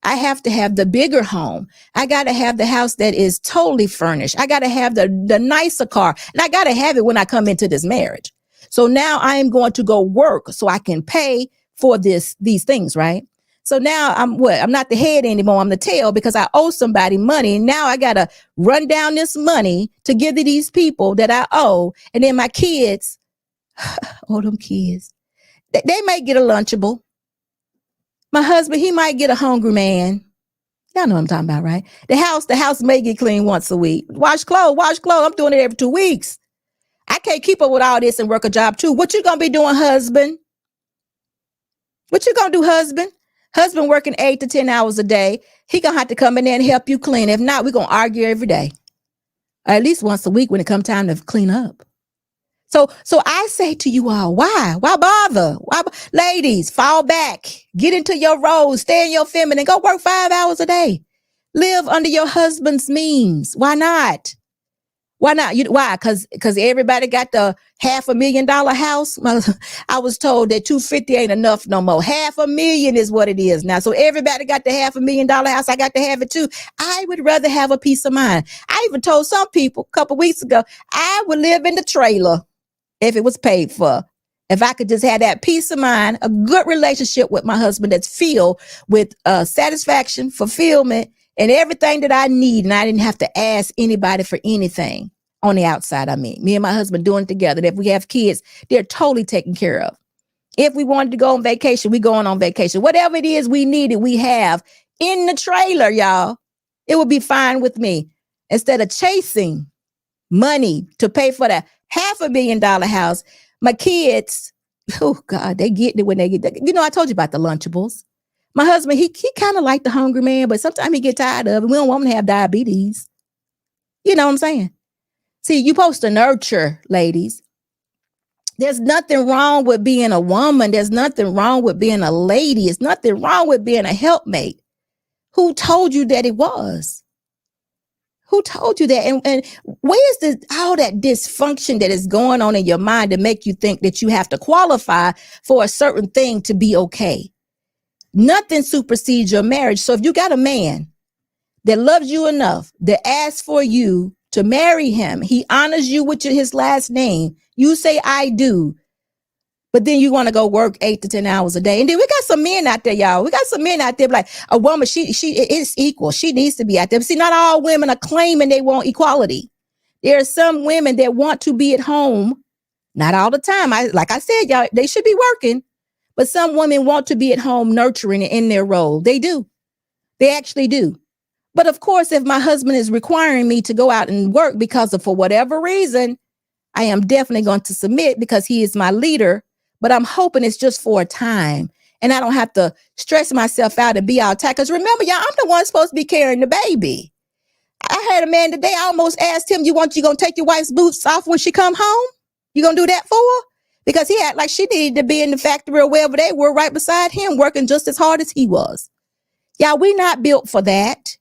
I have to have the bigger home. I got to have the house that is totally furnished. I got to have the nicer car. And I got to have it when I come into this marriage. So now I am going to go work so I can pay for these things, right? So now I'm not the head anymore. I'm the tail because I owe somebody money. Now I got to run down this money to give to these people that I owe. And then my kids, them kids, they might get a Lunchable. My husband, he might get a hungry man. Y'all know what I'm talking about, right? The house may get cleaned once a week. Wash clothes. I'm doing it every 2 weeks. I can't keep up with all this and work a job too. What you gonna be doing, husband? What you gonna do, husband? Husband working 8 to 10 hours a day. He gonna have to come in there and help you clean. If not, we're gonna argue every day. Or at least once a week when it comes time to clean up. So I say to you all, why bother? Ladies, fall back, get into your roles, stay in your feminine, go work 5 hours a day, live under your husband's means. Why not? Why? Because everybody got the $500,000 house. I was told that 250 ain't enough no more. $500,000 is what it is now. So everybody got the $500,000 house. I got to have it too. I would rather have a peace of mind. I even told some people a couple weeks ago, I would live in the trailer if it was paid for. If I could just have that peace of mind, a good relationship with my husband that's filled with satisfaction, fulfillment, and everything that I need, and I didn't have to ask anybody for anything on the outside. I mean, me and my husband doing it together. If we have kids, they're totally taken care of. If we wanted to go on vacation, we going on vacation. Whatever it is we needed, we have in the trailer, y'all. It would be fine with me. Instead of chasing money to pay for the $500,000 house, my kids, oh God, they get it when they get that. I told you about the Lunchables. My husband, he kind of like the hungry man, but sometimes he get tired of it. We don't want him to have diabetes. You know what I'm saying? See, you're supposed to nurture, ladies. There's nothing wrong with being a woman. There's nothing wrong with being a lady. There's nothing wrong with being a helpmate. Who told you that it was? Who told you that? And where's all that dysfunction that is going on in your mind to make you think that you have to qualify for a certain thing to be okay? Nothing supersedes your marriage. So if you got a man that loves you enough, that asks for you to marry him, he honors you with his last name, you say, I do. But then you want to go work 8 to 10 hours a day. And then we got some men out there, y'all. We got some men out there like a woman, she is equal. She needs to be out there. But see, not all women are claiming they want equality. There are some women that want to be at home. Not all the time. Like I said, y'all, they should be working. But some women want to be at home nurturing in their role. They do. They actually do. But of course, if my husband is requiring me to go out and work because of, for whatever reason, I am definitely going to submit because he is my leader. But I'm hoping it's just for a time and I don't have to stress myself out and be all tired. Because remember, y'all, I'm the one supposed to be carrying the baby. I had a man today, I almost asked him, you going to take your wife's boots off when she come home? You going to do that for her? Because he had like she needed to be in the factory or wherever they were right beside him working just as hard as he was. Y'all, we're not built for that.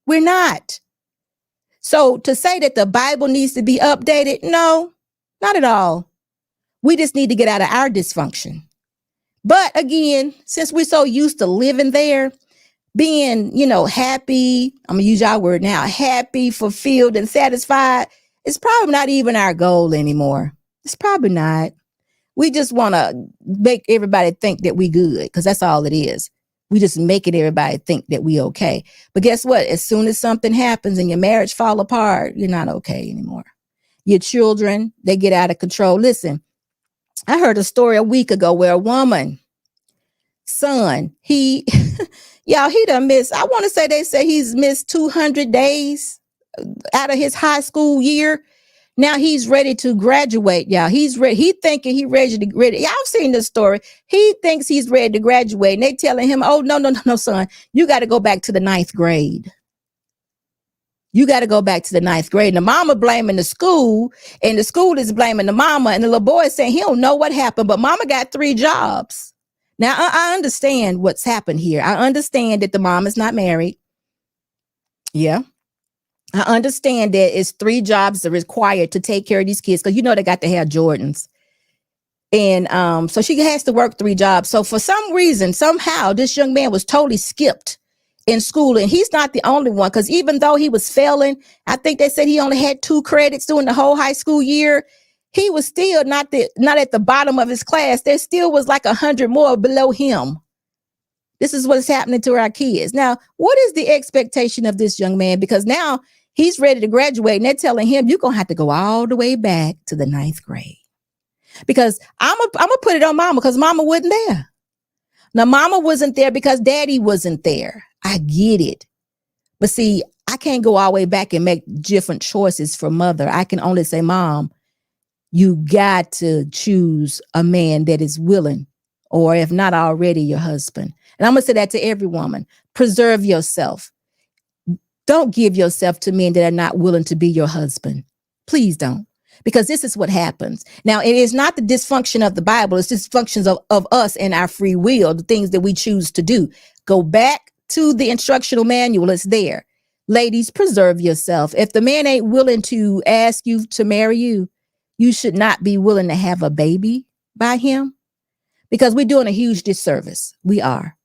We're not. So to say that the Bible needs to be updated, no, not at all. We just need to get out of our dysfunction. But again, since we're so used to living there, being, happy, I'm gonna use y'all word now, happy, fulfilled, and satisfied, it's probably not even our goal anymore. It's probably not. We just want to make everybody think that we good, because that's all it is. We just making everybody think that we okay. But guess what? As soon as something happens and your marriage fall apart, you're not okay anymore. Your children, they get out of control. Listen, I heard a story a week ago where a woman, son, he done missed, I want to say they say he's missed 200 days out of his high school year. Now he's ready to graduate, y'all. He's ready. He thinking he ready. Y'all seen this story. He thinks he's ready to graduate. And they telling him, oh, no, son. You got to go back to the 9th grade. You got to go back to the 9th grade. And the mama blaming the school, and the school is blaming the mama. And the little boy is saying he don't know what happened, but mama got 3 jobs. Now, I understand what's happened here. I understand that the mom is not married. Yeah. I understand that it's 3 jobs that are required to take care of these kids, because they got to have Jordans. And so she has to work 3 jobs. So for some reason, somehow, this young man was totally skipped in school. And he's not the only one, because even though he was failing, I think they said he only had 2 credits during the whole high school year. He was still not at the bottom of his class. There still was like 100 more below him. This is what's happening to our kids. Now, what is the expectation of this young man? Because now he's ready to graduate, and they're telling him, you're going to have to go all the way back to the 9th grade. Because I'm going to put it on mama, because mama wasn't there. Now, mama wasn't there because daddy wasn't there. I get it. But see, I can't go all the way back and make different choices for mother. I can only say, mom, you got to choose a man that is willing, or if not already, your husband. And I'm going to say that to every woman. Preserve yourself. Don't give yourself to men that are not willing to be your husband. Please don't. Because this is what happens. Now, it is not the dysfunction of the Bible. It's dysfunctions of us and our free will, the things that we choose to do. Go back to the instructional manual. It's there. Ladies, preserve yourself. If the man ain't willing to ask you to marry you, you should not be willing to have a baby by him, because we're doing a huge disservice. We are.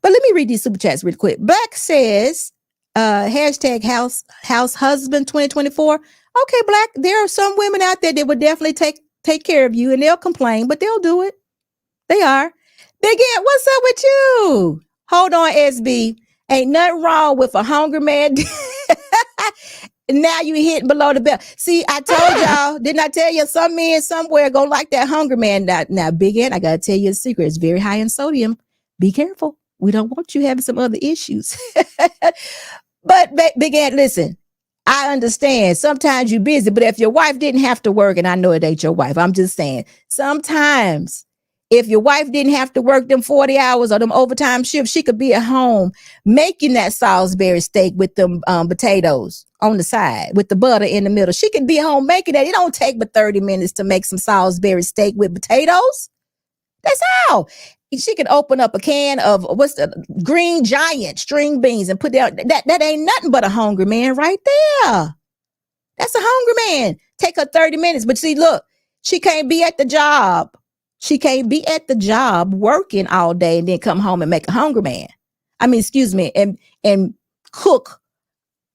But let me read these super chats real quick. Black says, hashtag house husband 2024. Okay, Black, there are some women out there that would definitely take care of you, and they'll complain, but they'll do it. They are. Big Ed, what's up with you? Hold on, SB. Ain't nothing wrong with a hungry man. Now you hitting below the belt. See, I told y'all, didn't I tell you, some men somewhere gonna like that hungry man. Now, Big Ed, I gotta tell you a secret. It's very high in sodium. Be careful. We don't want you having some other issues. But Big Ed, listen, I understand. Sometimes you're busy, but if your wife didn't have to work, and I know it ain't your wife, I'm just saying, sometimes if your wife didn't have to work them 40 hours or them overtime shifts, she could be at home making that Salisbury steak with them potatoes on the side with the butter in the middle. She could be at home making that. It don't take but 30 minutes to make some Salisbury steak with potatoes. That's how. She could open up a can of Green Giant string beans and put down. That ain't nothing but a hungry man right there. That's a hungry man. Take her 30 minutes. But see, look, she can't be at the job. She can't be at the job working all day and then come home and make a hungry man. And cook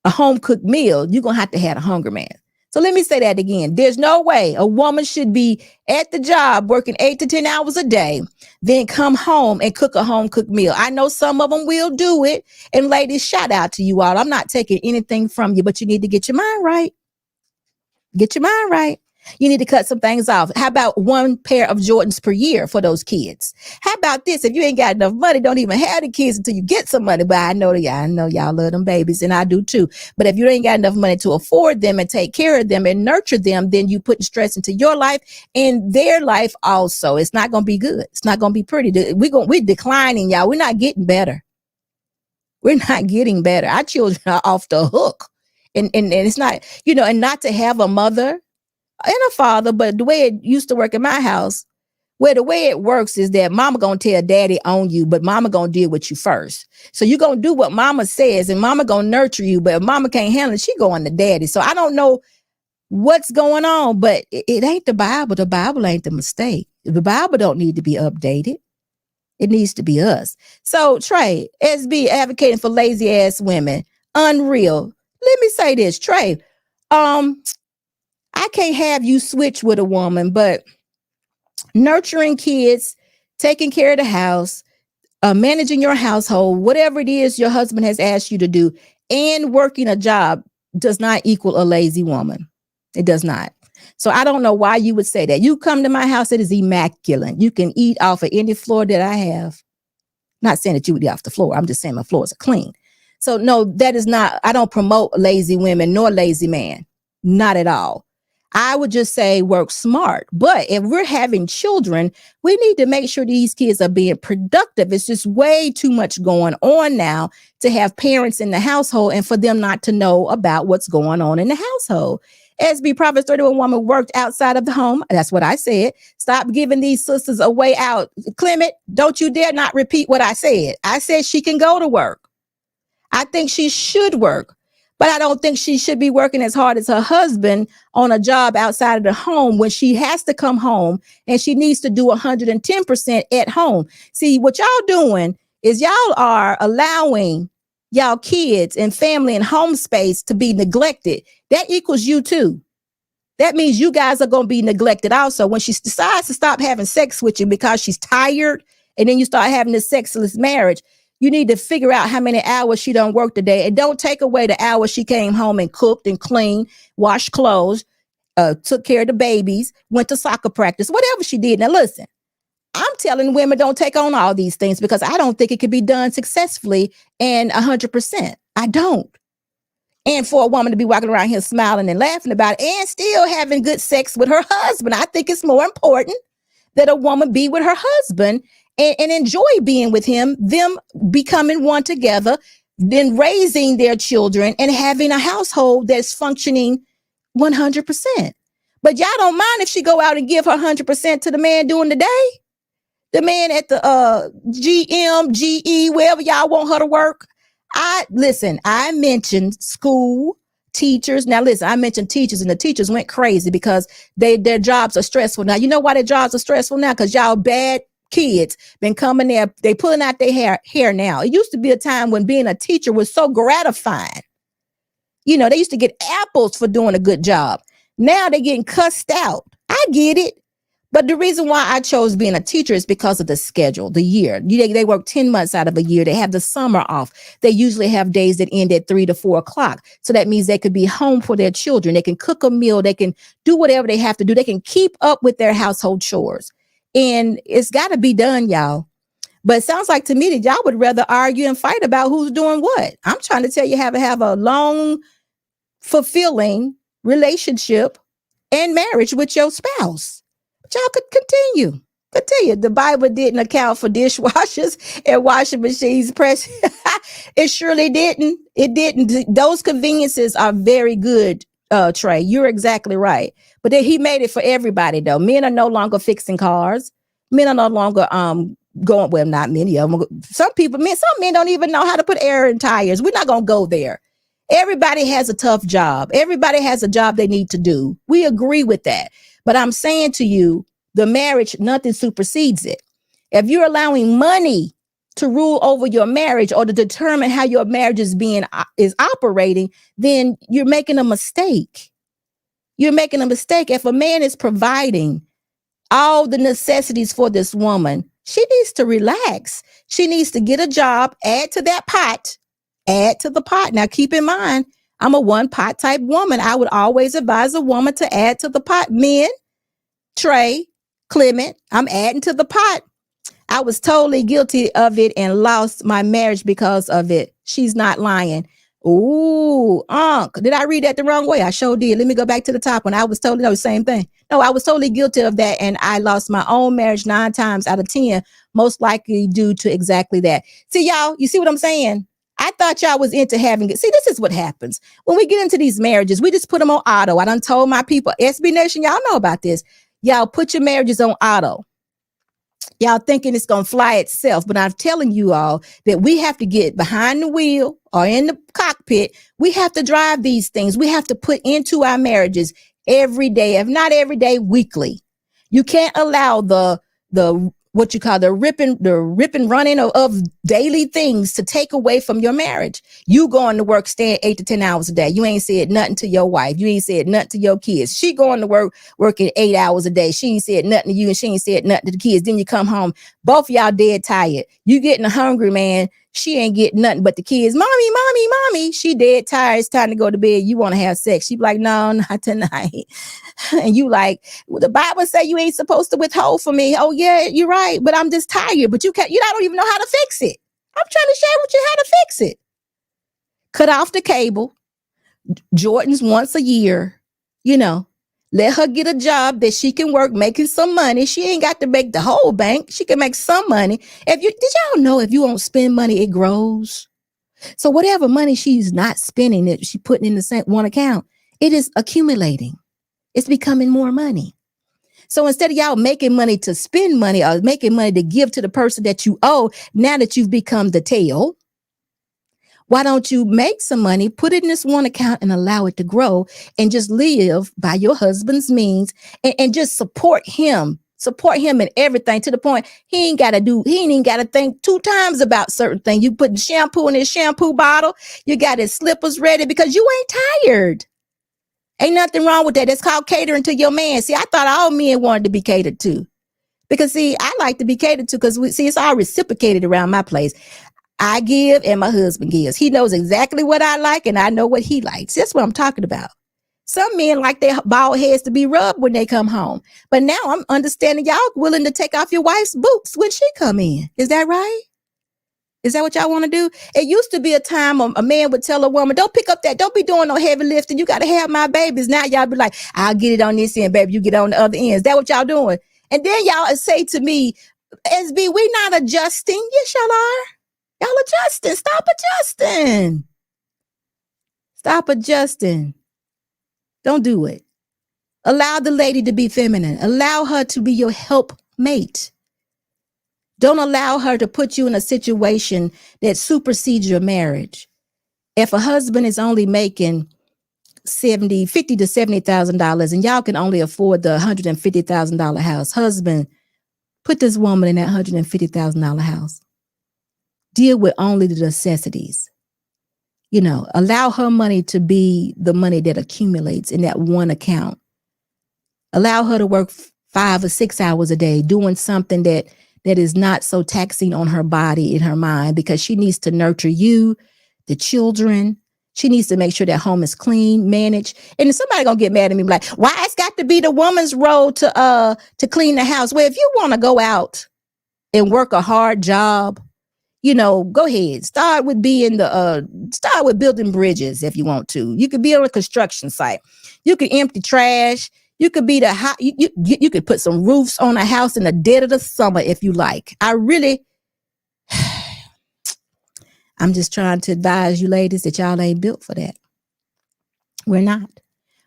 a home cooked meal. You're going to have a hungry man. So let me say that again. There's no way a woman should be at the job working 8 to 10 hours a day, then come home and cook a home cooked meal. I know some of them will do it. And ladies, shout out to you all. I'm not taking anything from you, but you need to get your mind right. Get your mind right. You need to cut some things off. How about 1 pair of Jordans per year for those kids? How about this? If you ain't got enough money, don't even have the kids until you get some money. But I know y'all love them babies, and I do too. But if you ain't got enough money to afford them and take care of them and nurture them, then you put stress into your life and their life also. It's not going to be good. It's not going to be pretty. We're declining, y'all. We're not getting better. We're not getting better. Our children are off the hook. And it's not, and not to have a mother and a father, but the way it used to work in my house, where the way it works is that mama gonna tell daddy on you, but mama gonna deal with you first. So you're gonna do what mama says, and mama gonna nurture you, but if mama can't handle it, she going to daddy. So I don't know what's going on, but it ain't the Bible. The Bible ain't the mistake. The Bible don't need to be updated. It needs to be us. So Trey, SB advocating for lazy ass women, unreal. Let me say this, Trey. I can't have you switch with a woman, but nurturing kids, taking care of the house, managing your household, whatever it is your husband has asked you to do, and working a job does not equal a lazy woman. It does not. So I don't know why you would say that. You come to my house, it is immaculate. You can eat off of any floor that I have. Not saying that you would eat off the floor. I'm just saying my floors are clean. So no, that is not, I don't promote lazy women nor lazy man. Not at all. I would just say work smart. But if we're having children, we need to make sure these kids are being productive. It's just way too much going on now to have parents in the household and for them not to know about what's going on in the household. SB Proverbs 31 woman worked outside of the home. That's what I said. Stop giving these sisters a way out. Clement, don't you dare not repeat what I said. I said she can go to work. I think she should work. But I don't think she should be working as hard as her husband on a job outside of the home when she has to come home and she needs to do 110% at home. See, what y'all doing is y'all are allowing y'all kids and family and home space to be neglected. That equals you too. That means you guys are going to be neglected also. When she decides to stop having sex with you because she's tired and then you start having this sexless marriage, you need to figure out how many hours she don't work today, and don't take away the hours she came home and cooked and cleaned, washed clothes, took care of the babies, went to soccer practice, whatever she did. Now, listen, I'm telling women don't take on all these things because I don't think it could be done successfully and 100%. I don't. And for a woman to be walking around here smiling and laughing about it and still having good sex with her husband, I think it's more important that a woman be with her husband and enjoy being with him, them becoming one together, then raising their children and having a household that's functioning 100%. But y'all don't mind if she go out and give her 100% to the man during the day? The man at the GM, GE, wherever y'all want her to work? I mentioned school, teachers. Now listen, I mentioned teachers and the teachers went crazy because their jobs are stressful. Now, you know why their jobs are stressful now? Because y'all bad kids been coming there, they pulling out their hair now. It used to be a time when being a teacher was so gratifying. You know, they used to get apples for doing a good job. Now they're getting cussed out. I get it. But the reason why I chose being a teacher is because of the schedule, the year. They work 10 months out of a year. They have the summer off. They usually have days that end at 3 to 4 o'clock. So that means they could be home for their children. They can cook a meal. They can do whatever they have to do. They can keep up with their household chores. And it's got to be done, y'all. But it sounds like to me that y'all would rather argue and fight about who's doing what. I'm trying to tell you how to have a long, fulfilling relationship and marriage with your spouse. But y'all could continue. The Bible didn't account for dishwashers and washing machines. It surely didn't. It didn't. Those conveniences are very good, Trey. You're exactly right. But then he made it for everybody, though. Men are no longer fixing cars. Men are no longer going, well, not many of them. Some men don't even know how to put air in tires. We're not going to go there. Everybody has a tough job. Everybody has a job they need to do. We agree with that. But I'm saying to you, the marriage, nothing supersedes it. If you're allowing money to rule over your marriage or to determine how your marriage is operating, then you're making a mistake. You're making a mistake. If a man is providing all the necessities for this woman, she needs to relax. She needs to get a job, add to that pot, add to the pot. Now, keep in mind, I'm a one pot type woman. I would always advise a woman to add to the pot. Men, Trey, Clement, I'm adding to the pot. I was totally guilty of it and lost my marriage because of it. She's not lying. Ooh, did I read that the wrong way? I sure did. Let me go back to the top when I was totally, no, same thing. No, I was totally guilty of that. And I lost my own marriage 9 times out of 10, most likely due to exactly that. See, y'all, you see what I'm saying? I thought y'all was into having it. See, this is what happens. When we get into these marriages, we just put them on auto. I done told my people, SB Nation, y'all know about this. Y'all put your marriages on auto. Y'all thinking it's going to fly itself. But I'm telling you all that we have to get behind the wheel or in the cockpit. We have to drive these things. We have to put into our marriages every day, if not every day, weekly. You can't allow the what you call the rip and running of daily things to take away from your marriage. You going to work, staying 8 to 10 hours a day. You ain't said nothing to your wife. You ain't said nothing to your kids. She going to work, working 8 hours a day. She ain't said nothing to you, and she ain't said nothing to the kids. Then you come home, both of y'all dead tired. You getting hungry, man. She ain't getting nothing but the kids. Mommy. She dead tired. It's time to go to bed. You want to have sex. She be like, no, not tonight. And you like, well, the Bible say you ain't supposed to withhold from me. Oh yeah, you're right. But I'm just tired. But you don't even know how to fix it. I'm trying to share with you how to fix it. Cut off the cable. Jordans once a year. Let her get a job that she can work making some money. She ain't got to make the whole bank. She can make some money. Did y'all know if you don't spend money, it grows? So whatever money she's not spending, that she putting in the same one account, it is accumulating. It's becoming more money. So instead of y'all making money to spend money or making money to give to the person that you owe, now that you've become the tail, why don't you make some money, put it in this one account and allow it to grow and just live by your husband's means and just support him in everything to the point he ain't even got to think 2 times about certain things. You put shampoo in his shampoo bottle. You got his slippers ready because you ain't tired. Ain't nothing wrong with that. That's called catering to your man. See, I thought all men wanted to be catered to because see, I like to be catered to because it's all reciprocated around my place. I give and my husband gives. He knows exactly what I like and I know what he likes. That's what I'm talking about. Some men like their bald heads to be rubbed when they come home. But now I'm understanding y'all willing to take off your wife's boots when she come in. Is that right? Is that what y'all want to do? It used to be a time a man would tell a woman, don't pick up that. Don't be doing no heavy lifting. You got to have my babies. Now y'all be like, I'll get it on this end, baby. You get on the other end. Is that what y'all doing? And then y'all say to me, SB, we not adjusting. Yes, y'all are. Y'all adjusting. Stop adjusting. Stop adjusting. Don't do it. Allow the lady to be feminine. Allow her to be your helpmate. Don't allow her to put you in a situation that supersedes your marriage. If a husband is only making $50,000 to $70,000 and y'all can only afford the $150,000 house, husband, put this woman in that $150,000 house. Deal with only the necessities. Allow her money to be the money that accumulates in that one account. Allow her to work 5 or 6 hours a day doing something that is not so taxing on her body and her mind because she needs to nurture you, the children. She needs to make sure that home is clean, managed. And somebody gonna get mad at me like, why it's got to be the woman's role to clean the house? Well, if you want to go out and work a hard job, go ahead. Start with building bridges if you want to. You could be on a construction site. You could empty trash. You could be you could put some roofs on a house in the dead of the summer if you like. I'm just trying to advise you ladies that y'all ain't built for that. We're not.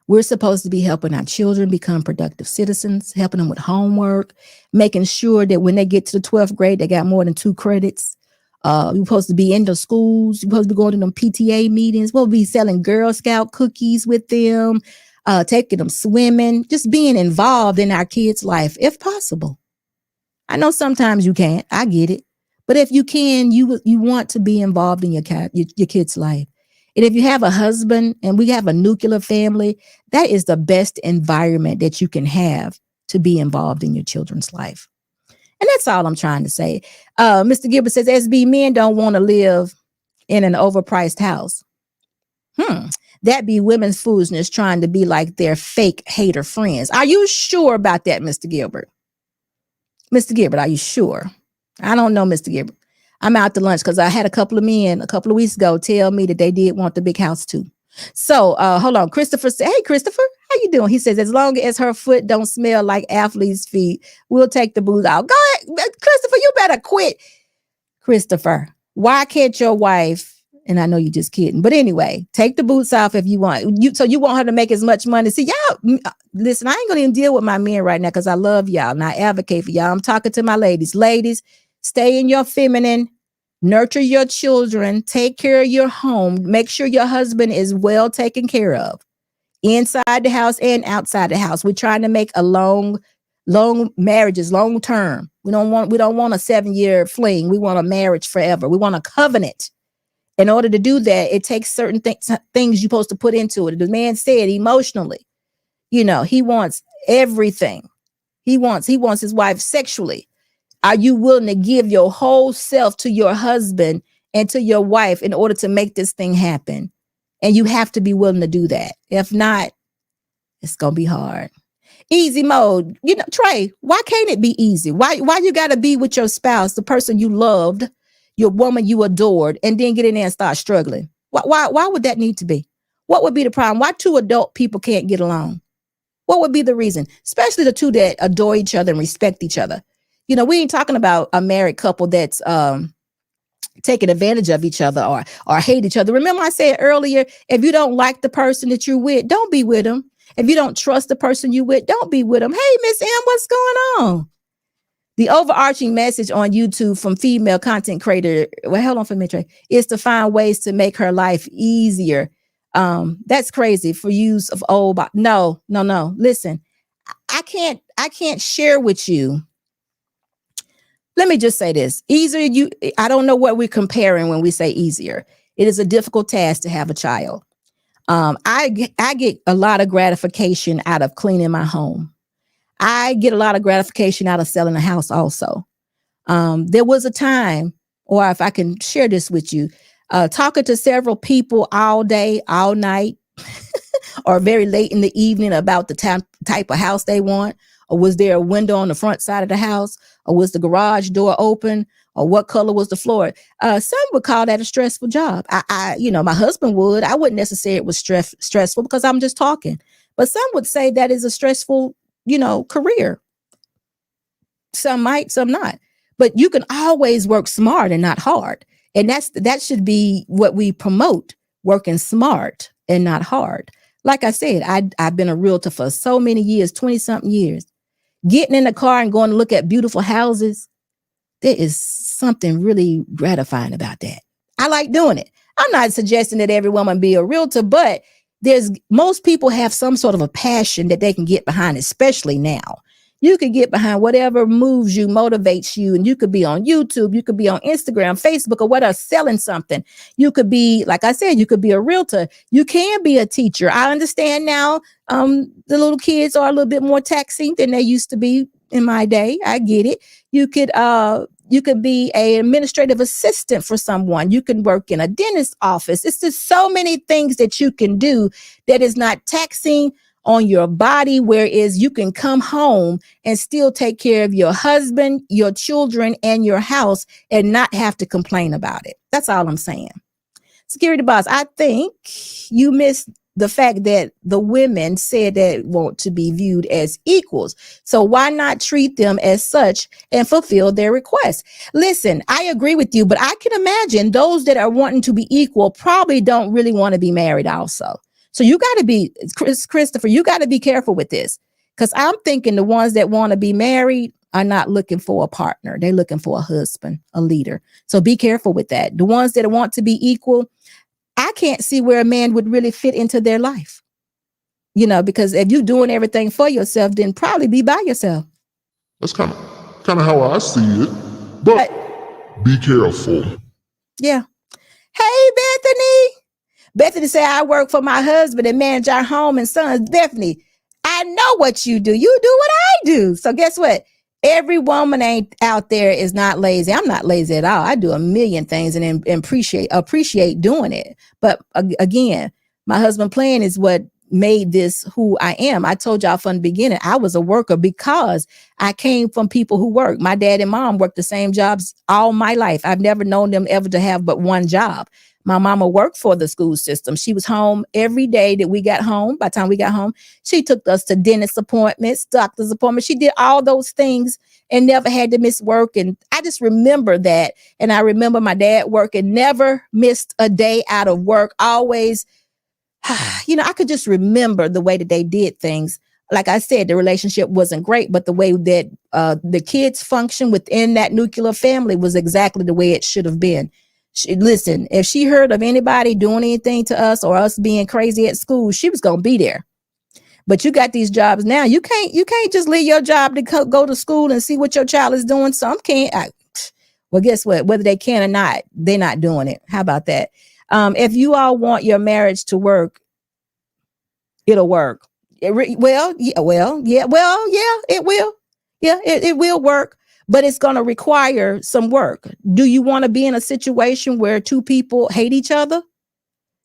We're supposed to be helping our children become productive citizens, helping them with homework, making sure that when they get to the 12th grade, they got more than 2 credits. You're supposed to be in the schools. You're supposed to be going to them PTA meetings. We'll be selling Girl Scout cookies with them, taking them swimming, just being involved in our kids' life if possible. I know sometimes you can't. I get it. But if you can, you want to be involved in your kid's life. And if you have a husband and we have a nuclear family, that is the best environment that you can have to be involved in your children's life. And that's all I'm trying to say. Mr. Gilbert says, SB, men don't want to live in an overpriced house. That be women's foolishness trying to be like their fake hater friends. Are you sure about that, Mr. Gilbert? Mr. Gilbert, are you sure? I don't know, Mr. Gilbert. I'm out to lunch because I had a couple of men a couple of weeks ago tell me that they did want the big house too. So hold on. Christopher said, hey, Christopher, how you doing? He says, as long as her foot don't smell like athlete's feet, we'll take the booze out. Go ahead, Christopher, you better quit. Christopher, why can't your wife, and I know you're just kidding, but anyway, take the boots off if you want. So you want her to make as much money. See, y'all, listen, I ain't going to even deal with my men right now because I love y'all and I advocate for y'all. I'm talking to my ladies. Ladies, stay in your feminine. Nurture your children, take care of your home, make sure your husband is well taken care of inside the house and outside the house. We're trying to make a long long marriages, long term. We don't want a 7-year fling. We want a marriage forever. We want a covenant. In order to do that, it takes certain things you're supposed to put into it. The man said emotionally, he wants everything. He wants his wife sexually. Are you willing to give your whole self to your husband and to your wife in order to make this thing happen? And you have to be willing to do that. If not, it's going to be hard. Easy mode. Trey, why can't it be easy? Why you got to be with your spouse, the person you loved, your woman you adored, and then get in there and start struggling? Why would that need to be? What would be the problem? Why two adult people can't get along? What would be the reason? Especially the two that adore each other and respect each other. We ain't talking about a married couple that's taking advantage of each other or hate each other. Remember I said earlier, if you don't like the person that you're with, don't be with them. If you don't trust the person you with, don't be with them. Hey, Miss M, what's going on? The overarching message on YouTube from female content creator, well, hold on for a minute, Trey, is to find ways to make her life easier. That's crazy for use of old. No. Listen, I can't share with you. Let me just say this. Easier, I don't know what we're comparing when we say easier. It is a difficult task to have a child. I get a lot of gratification out of cleaning my home. I get a lot of gratification out of selling a house also. There was a time, or if I can share this with you, talking to several people all day, all night, or very late in the evening about the type of house they want, or was there a window on the front side of the house, or was the garage door open, or what color was the floor? Some would call that a stressful job. My husband would. I wouldn't necessarily it was stressful because I'm just talking. But some would say that is a stressful, career. Some might, some not. But you can always work smart and not hard. And that should be what we promote, working smart and not hard. Like I said, I've been a realtor for so many years, 20-something years. Getting in the car and going to look at beautiful houses, there is something really gratifying about that. I like doing it. I'm not suggesting that every woman be a realtor, but most people have some sort of a passion that they can get behind, especially now. You could get behind whatever moves you, motivates you, and you could be on YouTube, you could be on Instagram, Facebook, or whatever, selling something. You could be, like I said, you could be a realtor. You can be a teacher. I understand now the little kids are a little bit more taxing than they used to be in my day. I get it. You could be an administrative assistant for someone. You can work in a dentist's office. It's just so many things that you can do that is not taxing on your body, whereas you can come home and still take care of your husband, your children, and your house and not have to complain about it. That's all I'm saying. Security boss, I think you missed the fact that the women said they want to be viewed as equals. So why not treat them as such and fulfill their requests? Listen, I agree with you, but I can imagine those that are wanting to be equal probably don't really want to be married also. So you got to be, Christopher, you got to be careful with this, because I'm thinking the ones that want to be married are not looking for a partner. They're looking for a husband, a leader. So be careful with that. The ones that want to be equal, I can't see where a man would really fit into their life, because if you're doing everything for yourself, then probably be by yourself. That's kind of how I see it. But be careful. Yeah. Hey, Bethany said, I work for my husband and manage our home and sons. Bethany, I know what you do. You do what I do. So guess what? Every woman ain't out there is not lazy. I'm not lazy at all. I do a million things and appreciate doing it. But again, my husband playing is what made this who I am. I told y'all from the beginning, I was a worker because I came from people who work. My dad and mom worked the same jobs all my life. I've never known them ever to have but one job. My mama worked for the school system. She was home every day that we got home. By the time we got home, she took us to dentist appointments, doctor's appointments. She did all those things and never had to miss work. And I just remember that. And I remember my dad working, never missed a day out of work. Always, I could just remember the way that they did things. Like I said, the relationship wasn't great, but the way that the kids function within that nuclear family was exactly the way it should have been. Listen, if she heard of anybody doing anything to us or us being crazy at school, she was going to be there. But you got these jobs now. You can't just leave your job to go to school and see what your child is doing. Some can't. Well, guess what? Whether they can or not, they're not doing it. How about that? If you all want your marriage to work, it'll work. It will. Yeah, it will work, but it's going to require some work. Do you want to be in a situation where two people hate each other?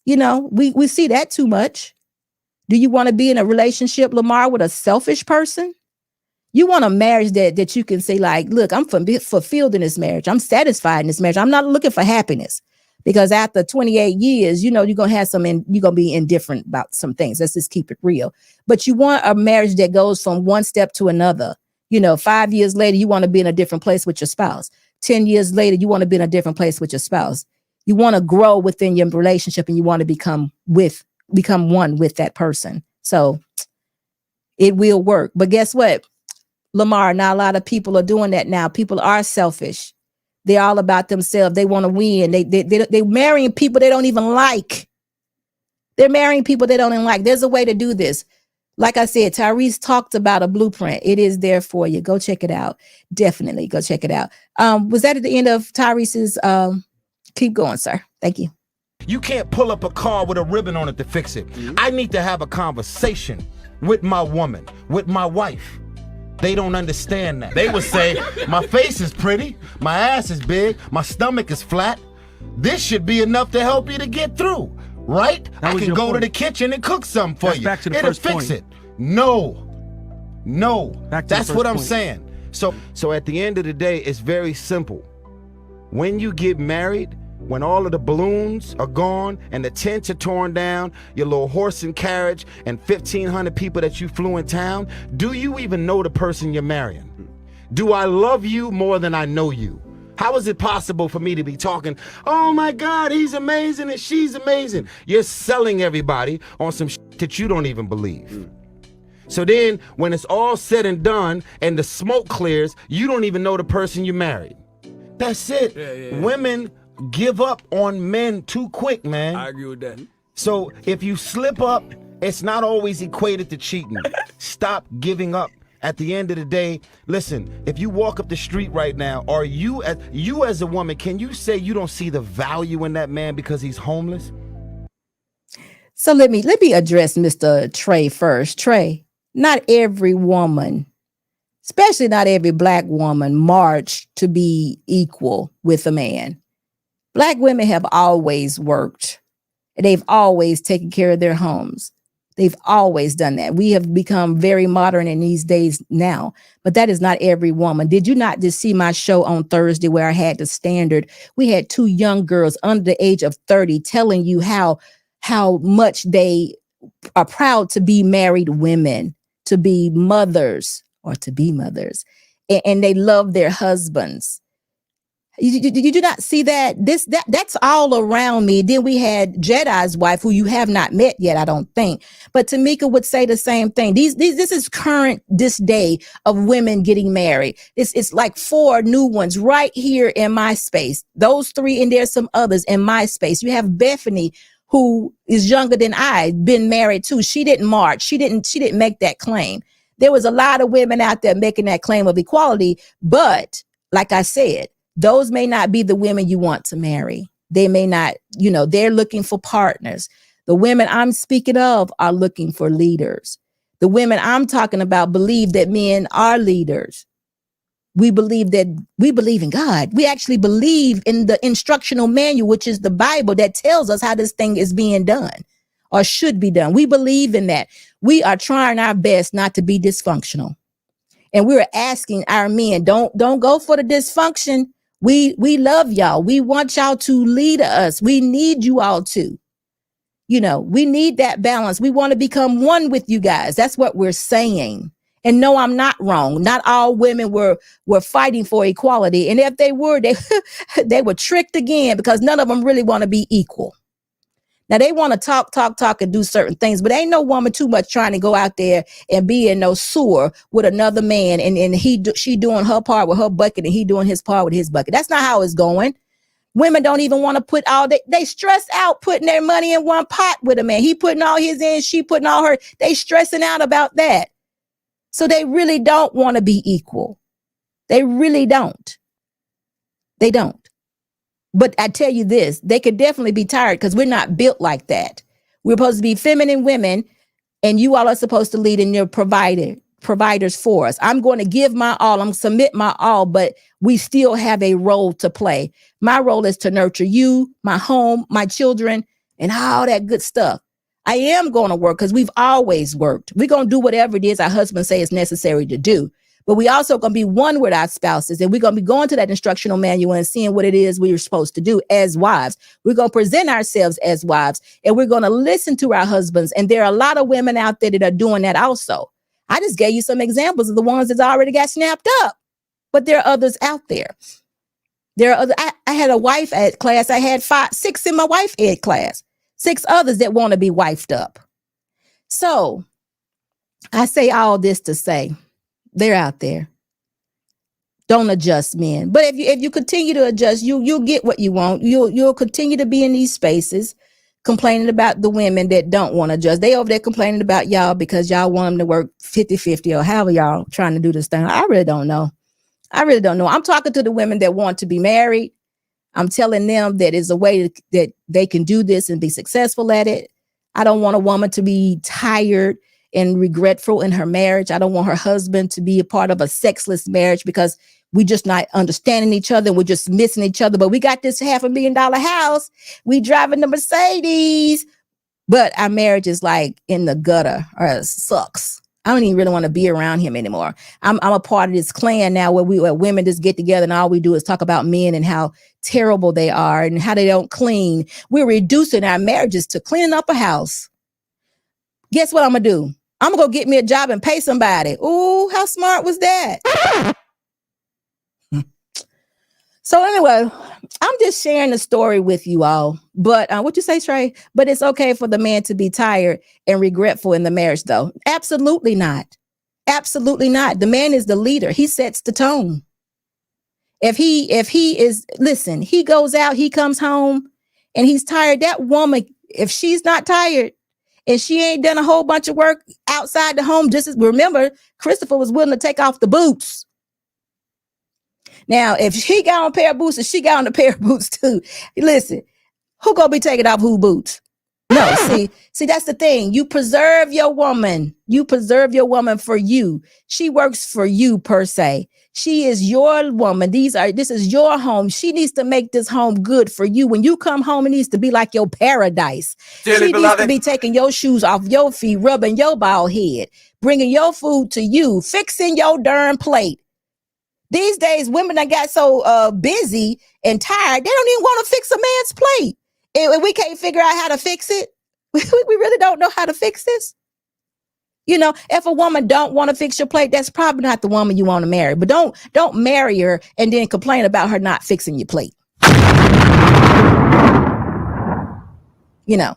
You know, we see that too much. Do you want to be in a relationship, Lamar, with a selfish person? You want a marriage that you can say, like, look, I'm fulfilled in this marriage. I'm satisfied in this marriage. I'm not looking for happiness, because after 28 years, you know, you're going to have you're going to be indifferent about some things. Let's just keep it real. But you want a marriage that goes from one step to another. You know, 5 years later, you want to be in a different place with your spouse. 10 years later, you want to be in a different place with your spouse. You want to grow within your relationship, and you want to become one with that person. So it will work. But guess what, Lamar, not a lot of people are doing that now. People are selfish. They're all about themselves. They want to win. They're marrying people they don't even like. They're marrying people they don't even like. There's a way to do this. Like I said, Tyrese talked about a blueprint. It is there for you. Go check it out. Definitely go check it out. Was that at the end of Tyrese's? Keep going, sir. Thank you. You can't pull up a car with a ribbon on it to fix it. I need to have a conversation with my woman, with my wife. They don't understand that. They would say, my face is pretty, my ass is big, my stomach is flat. This should be enough to help you to get through, right? I can go to the kitchen and cook something for you. Back to the It'll first fix point. it. No. That's what I'm point. saying. So at the end of the day, it's very simple. When you get married, when all of the balloons are gone and the tents are torn down, your little horse and carriage and 1,500 people that you flew in town, do you even know the person you're marrying? Do I love you more than I know you? How is it possible for me to be talking, oh my God, he's amazing and she's amazing? You're selling everybody on some shit that you don't even believe. So then when it's all said and done and the smoke clears, you don't even know the person you married. That's it. Yeah. Women give up on men too quick, man. I agree with that. So if you slip up, it's not always equated to cheating. Stop giving up. At the end of the day, listen, if you walk up the street right now, are you as a woman, can you say you don't see the value in that man because he's homeless? So let me address Mr. Trey first. Trey, not every woman, especially not every Black woman, marched to be equal with a man. Black women have always worked. They've always taken care of their homes. They've always done that. We have become very modern in these days now, but that is not every woman. Did you not just see my show on Thursday where I had the standard? We had two young girls under the age of 30 telling you how much they are proud to be married women, to be mothers, and they love their husbands. Did you not see that? That's all around me. Then we had Jedi's wife, who you have not met yet, I don't think. But Tamika would say the same thing. This is current, this day of women getting married. It's like 4 new ones right here in my space. Those 3, and there's some others in my space. You have Bethany, who is younger than I, been married too. She didn't march. She didn't make that claim. There was a lot of women out there making that claim of equality, but like I said, those may not be the women you want to marry. They may not, they're looking for partners. The women I'm speaking of are looking for leaders. The women I'm talking about believe that men are leaders. We believe in God. We actually believe in the instructional manual, which is the Bible, that tells us how this thing is being done or should be done. We believe in that. We are trying our best not to be dysfunctional. And we're asking our men, don't go for the dysfunction. We love y'all. We want y'all to lead us. We need you all to. We need that balance. We want to become one with you guys. That's what we're saying. And no, I'm not wrong. Not all women were fighting for equality. And if they were, they were tricked again, because none of them really want to be equal. Now they want to talk and do certain things, but ain't no woman too much trying to go out there and be in no sewer with another man and she doing her part with her bucket and he doing his part with his bucket. That's not how it's going. Women don't even want to put all they stress out putting their money in one pot with a man. He putting all his in, she putting all her. They stressing out about that. So they really don't want to be equal. They really don't. They don't. But I tell you this, they could definitely be tired because we're not built like that. We're supposed to be feminine women, and you all are supposed to lead in your providers for us. I'm going to give my all. I'm going to submit my all, but we still have a role to play. My role is to nurture you, my home, my children, and all that good stuff. I am going to work because we've always worked. We're going to do whatever it is our husbands say is necessary to do. But we also going to be one with our spouses, and we're going to be going to that instructional manual and seeing what it is we're supposed to do as wives. We're going to present ourselves as wives, and we're going to listen to our husbands. And there are a lot of women out there that are doing that also. I just gave you some examples of the ones that already got snapped up, but there are others out there. There are other. I had a wife ed class. I had 6 in my wife ed class, 6 others that want to be wifed up. So I say all this to say, they're out there. Don't adjust, men. But if you continue to adjust, you'll get what you want. You'll continue to be in these spaces complaining about the women that don't want to adjust. They over there complaining about y'all because y'all want them to work 50-50 or however y'all trying to do this thing. I really don't know. I'm talking to the women that want to be married. I'm telling them that is a way that they can do this and be successful at it. I don't want a woman to be tired and regretful in her marriage. I don't want her husband to be a part of a sexless marriage because we just not understanding each other. We're just missing each other. But we got this $500,000 house. We driving the Mercedes, but our marriage is like in the gutter or it sucks. I don't even really want to be around him anymore. I'm a part of this clan now where women just get together and all we do is talk about men and how terrible they are and how they don't clean. We're reducing our marriages to cleaning up a house. Guess what I'm going to do? I'm going to go get me a job and pay somebody. Ooh, how smart was that? So anyway, I'm just sharing the story with you all. But what you say, Trey? But it's okay for the man to be tired and regretful in the marriage, though. Absolutely not. Absolutely not. The man is the leader. He sets the tone. If he is, listen, he goes out, he comes home and he's tired. That woman, if she's not tired, and she ain't done a whole bunch of work outside the home, just as remember, Christopher was willing to take off the boots. Now, if he got on a pair of boots and she got on a pair of boots too, listen, who gonna be taking off who boots? No, see, that's the thing. You preserve your woman. You preserve your woman for you. She works for you per se. She is your woman. This is your home. She needs to make this home good for you. When you come home, it needs to be like your paradise. She needs to be taking your shoes off your feet, rubbing your bald head, bringing your food to you, fixing your darn plate. These days, women that got so busy and tired, they don't even want to fix a man's plate. And we can't figure out how to fix it. We really don't know how to fix this. You know, if a woman don't want to fix your plate, that's probably not the woman you want to marry. But don't marry her and then complain about her not fixing your plate. You know,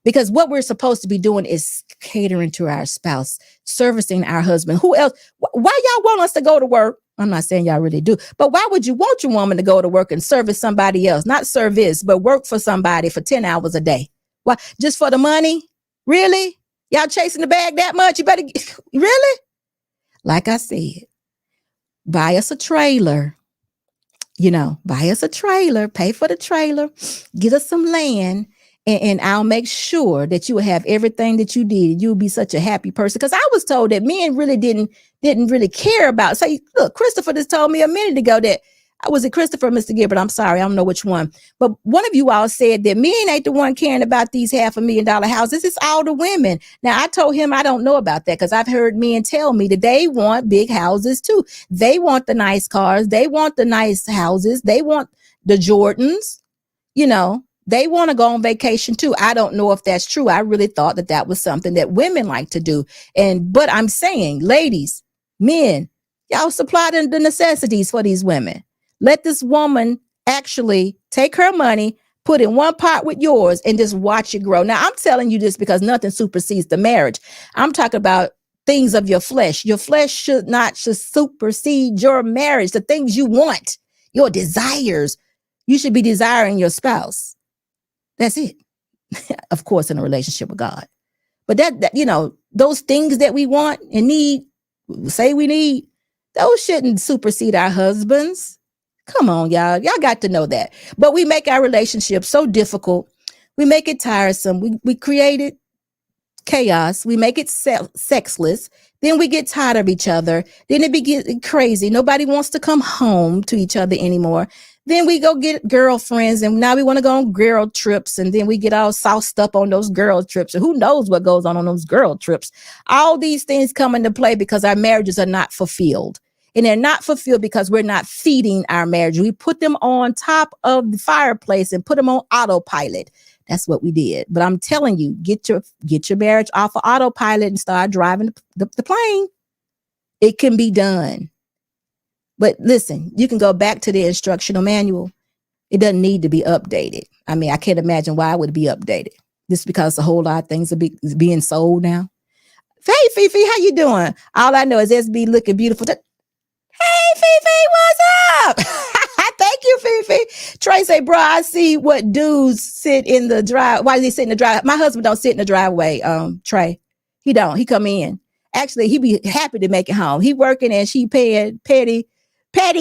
because what we're supposed to be doing is catering to our spouse, servicing our husband. Who else? Why y'all want us to go to work? I'm not saying y'all really do, but why would you want your woman to go to work and service somebody else? Not service, but work for somebody for 10 hours a day. Why? Just for the money? Really? Y'all chasing the bag that much? You better, really? Like I said, buy us a trailer. You know, buy us a trailer, pay for the trailer, get us some land, and I'll make sure that you will have everything that you did. You'll be such a happy person. Because I was told that men really didn't really care about. Say, look, Christopher just told me a minute ago that, was it Christopher, Mr. Gilbert? I'm sorry, I don't know which one. But one of you all said that men ain't the one caring about these $500,000 houses. It's all the women. Now, I told him I don't know about that because I've heard men tell me that they want big houses too. They want the nice cars. They want the nice houses. They want the Jordans. You know, they want to go on vacation too. I don't know if that's true. I really thought that was something that women like to do. But I'm saying, ladies, men, y'all supply the necessities for these women. Let this woman actually take her money, put in one pot with yours, and just watch it grow. Now, I'm telling you this because nothing supersedes the marriage. I'm talking about things of your flesh. Your flesh should supersede your marriage. The things you want, your desires, You should be desiring your spouse. That's it. Of course, in a relationship with God. But that, you know, those things that we want and need, say we need, those shouldn't supersede our husbands. Come on, y'all. Y'all got to know that. But we make our relationship so difficult. We make it tiresome. We create it chaos. We make it sexless. Then we get tired of each other. Then it begins crazy. Nobody wants to come home to each other anymore. Then we go get girlfriends, and now we want to go on girl trips, and then we get all sauced up on those girl trips. And who knows what goes on those girl trips? All these things come into play because our marriages are not fulfilled. And they're not fulfilled because we're not feeding our marriage. We put them on top of the fireplace and put them on autopilot. That's what we did. But I'm telling you, get your marriage off of autopilot and start driving the plane. It can be done. But listen, you can go back to the instructional manual. It doesn't need to be updated. I mean, I can't imagine why it would be updated. Just because a whole lot of things are being sold now. Hey, Fifi, how you doing? All I know is SB looking beautiful. Hey, Fifi, what's up? Thank you, Fifi. Trey say, bro, I see what dudes sit in the drive. Why do they sit in the drive? My husband don't sit in the driveway, Trey. He don't. He come in. Actually, he be happy to make it home. He working and she paying patty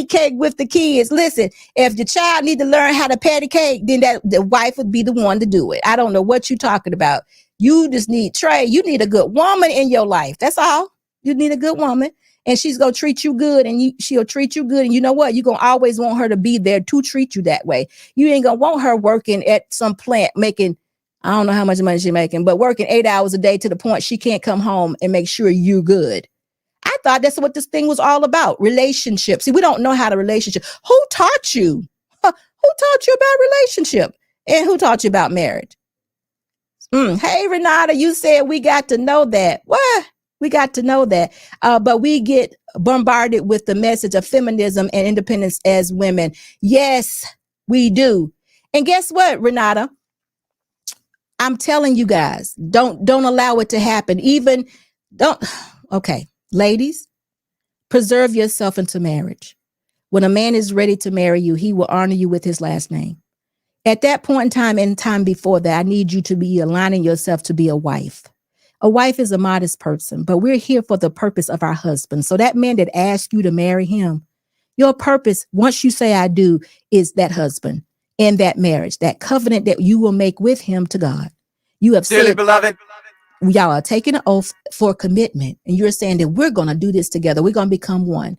cake with the kids. Listen, if the child need to learn how to patty cake, then the wife would be the one to do it. I don't know what you're talking about. You just need, Trey, you need a good woman in your life. That's all. You need a good woman. And she's going to treat you good, and she'll treat you good. And you know what? You're going to always want her to be there to treat you that way. You ain't going to want her working at some plant making, I don't know how much money she's making, but working 8 hours a day to the point she can't come home and make sure you're good. I thought that's what this thing was all about. Relationships. See, we don't know how to relationship. Who taught you? Who taught you about relationship? And who taught you about marriage? Hey, Renata, you said we got to know that. What? We got to know that. But we get bombarded with the message of feminism and independence as women. Yes, we do. And guess what, Renata? I'm telling you guys, don't allow it to happen. Okay, ladies, preserve yourself into marriage. When a man is ready to marry you, he will honor you with his last name. At that point in time and time before that, I need you to be aligning yourself to be a wife. A wife is a modest person, but we're here for the purpose of our husband. So that man that asked you to marry him, your purpose, once you say I do, is that husband and that marriage, that covenant that you will make with him to God. You have Dearly said, beloved, y'all are taking an oath for commitment, and you're saying that we're going to do this together. We're going to become one.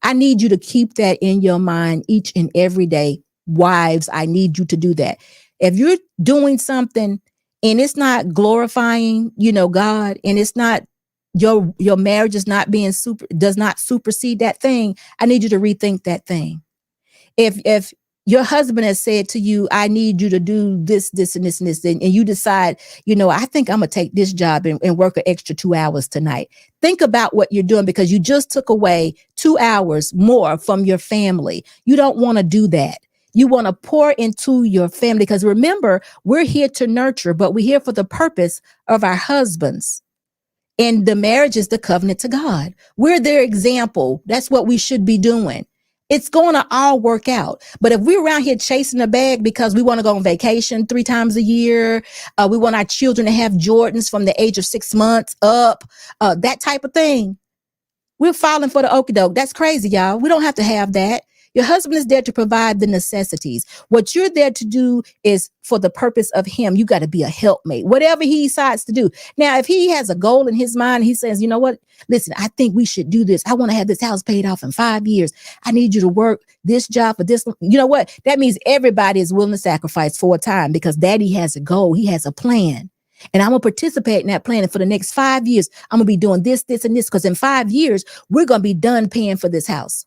I need you to keep that in your mind each and every day. Wives, I need you to do that. If you're doing something and it's not glorifying, God, and it's not your marriage is not being does not supersede that thing, I need you to rethink that thing. If your husband has said to you, I need you to do this, this, and this, and this, and you decide, I think I'm going to take this job and work an extra 2 hours tonight. Think about what you're doing, because you just took away 2 hours more from your family. You don't want to do that. You want to pour into your family, because remember, we're here to nurture, but we're here for the purpose of our husbands. And the marriage is the covenant to God. We're their example. That's what we should be doing. It's going to all work out. But if we're around here chasing a bag because we want to go on vacation 3 times a year, we want our children to have Jordans from the age of 6 months up, that type of thing, we're falling for the okie doke. That's crazy, y'all. We don't have to have that. Your husband is there to provide the necessities. What you're there to do is for the purpose of him. You got to be a helpmate, whatever he decides to do. Now, if he has a goal in his mind, he says, you know what? Listen, I think we should do this. I want to have this house paid off in 5 years. I need you to work this job for this. You know what? That means everybody is willing to sacrifice for a time, because daddy has a goal. He has a plan. And I'm going to participate in that plan. And for the next 5 years, I'm going to be doing this, this, and this, because in 5 years, we're going to be done paying for this house.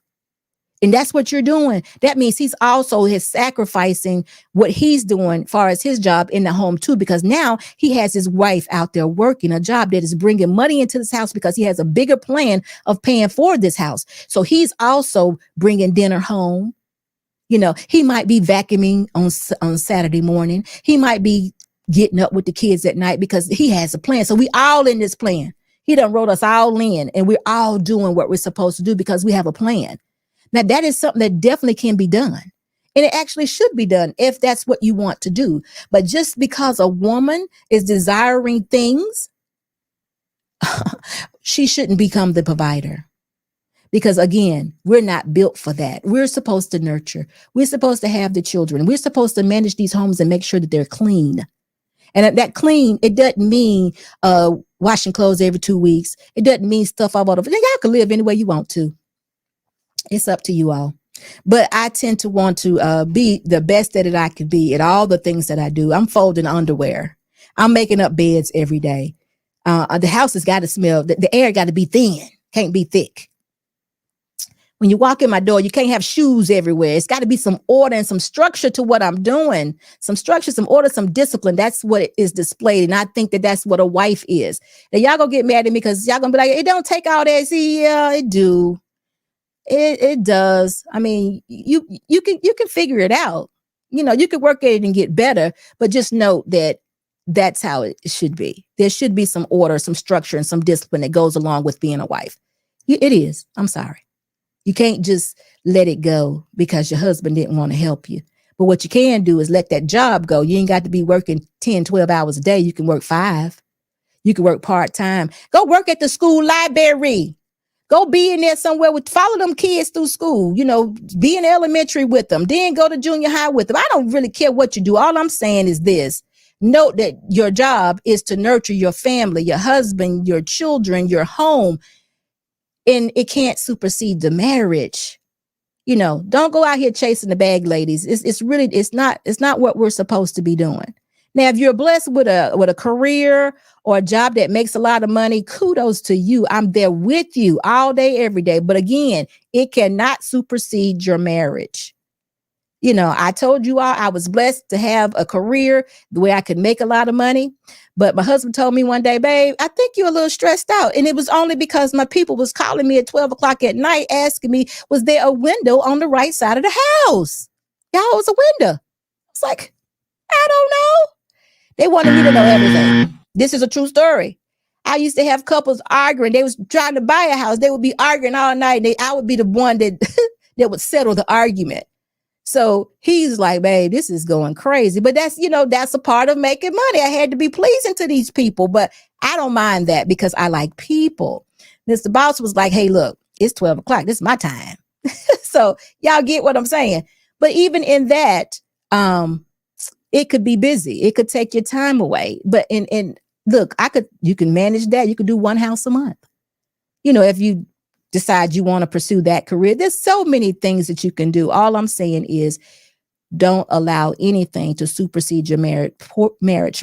And that's what you're doing. That means he's also sacrificing what he's doing as far as his job in the home too, because now he has his wife out there working a job that is bringing money into this house, because he has a bigger plan of paying for this house. So he's also bringing dinner home. He might be vacuuming on Saturday morning. He might be getting up with the kids at night, because he has a plan. So we all in this plan. He done wrote us all in, and we're all doing what we're supposed to do because we have a plan. Now, that is something that definitely can be done. And it actually should be done if that's what you want to do. But just because a woman is desiring things, she shouldn't become the provider. Because again, we're not built for that. We're supposed to nurture. We're supposed to have the children. We're supposed to manage these homes and make sure that they're clean. And that clean, it doesn't mean washing clothes every 2 weeks. It doesn't mean stuff all over. Y'all can live any way you want to. It's up to you all. But I tend to want to be the best that I could be at all the things that I do. I'm folding underwear. I'm making up beds every day. The house has got to smell. The air got to be thin. Can't be thick. When you walk in my door, you can't have shoes everywhere. It's got to be some order and some structure to what I'm doing. Some structure, some order, some discipline. That's what is displayed. And I think that that's what a wife is. Now, y'all gonna get mad at me because y'all gonna be like, it don't take all that. See, yeah, it do. It does. I mean, you can figure it out. You know, you can work at it and get better, but just note that that's how it should be. There should be some order, some structure, and some discipline that goes along with being a wife. It is. I'm sorry. You can't just let it go because your husband didn't want to help you. But what you can do is let that job go. You ain't got to be working 10, 12 hours a day. You can work 5. You can work part-time. Go work at the school library. Go be in there somewhere follow them kids through school, you know, be in elementary with them, then go to junior high with them. I don't really care what you do. All I'm saying is this. Note that your job is to nurture your family, your husband, your children, your home. And it can't supersede the marriage. You know, don't go out here chasing the bag, ladies. It's not what we're supposed to be doing. Now, if you're blessed with a career or a job that makes a lot of money, kudos to you. I'm there with you all day, every day. But again, it cannot supersede your marriage. You know, I told you all I was blessed to have a career the way I could make a lot of money. But my husband told me one day, babe, I think you're a little stressed out. And it was only because my people was calling me at 12 o'clock at night, asking me, was there a window on the right side of the house? Y'all, it was a window. It's like, I don't know. They wanted me to know everything. This is a true story. I used to have couples arguing. They was trying to buy a house. They would be arguing all night. And I would be the one that would settle the argument. So he's like, babe, this is going crazy. But that's, you know, that's a part of making money. I had to be pleasing to these people, but I don't mind that because I like people. Mr. Boss was like, hey, look, it's 12 o'clock. This is my time. So y'all get what I'm saying. But even in that, it could be busy. It could take your time away. But look, you can manage that. You could do one house a month. You know, if you decide you want to pursue that career, there's so many things that you can do. All I'm saying is don't allow anything to supersede your marriage.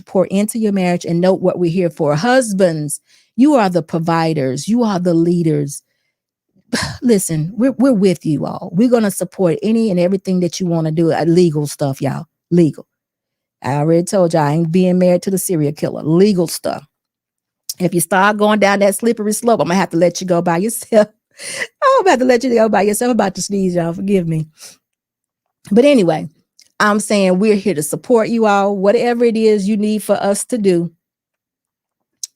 Pour into your marriage and note what we're here for. Husbands, you are the providers. You are the leaders. Listen, we're with you all. We're going to support any and everything that you want to do. Legal stuff, y'all. Legal. I already told y'all I ain't being married to the serial killer. Legal stuff. If you start going down that slippery slope, I'm going to have to let you go by yourself. I'm about to let you go by yourself. I'm about to sneeze, y'all. Forgive me. But anyway, I'm saying we're here to support you all. Whatever it is you need for us to do,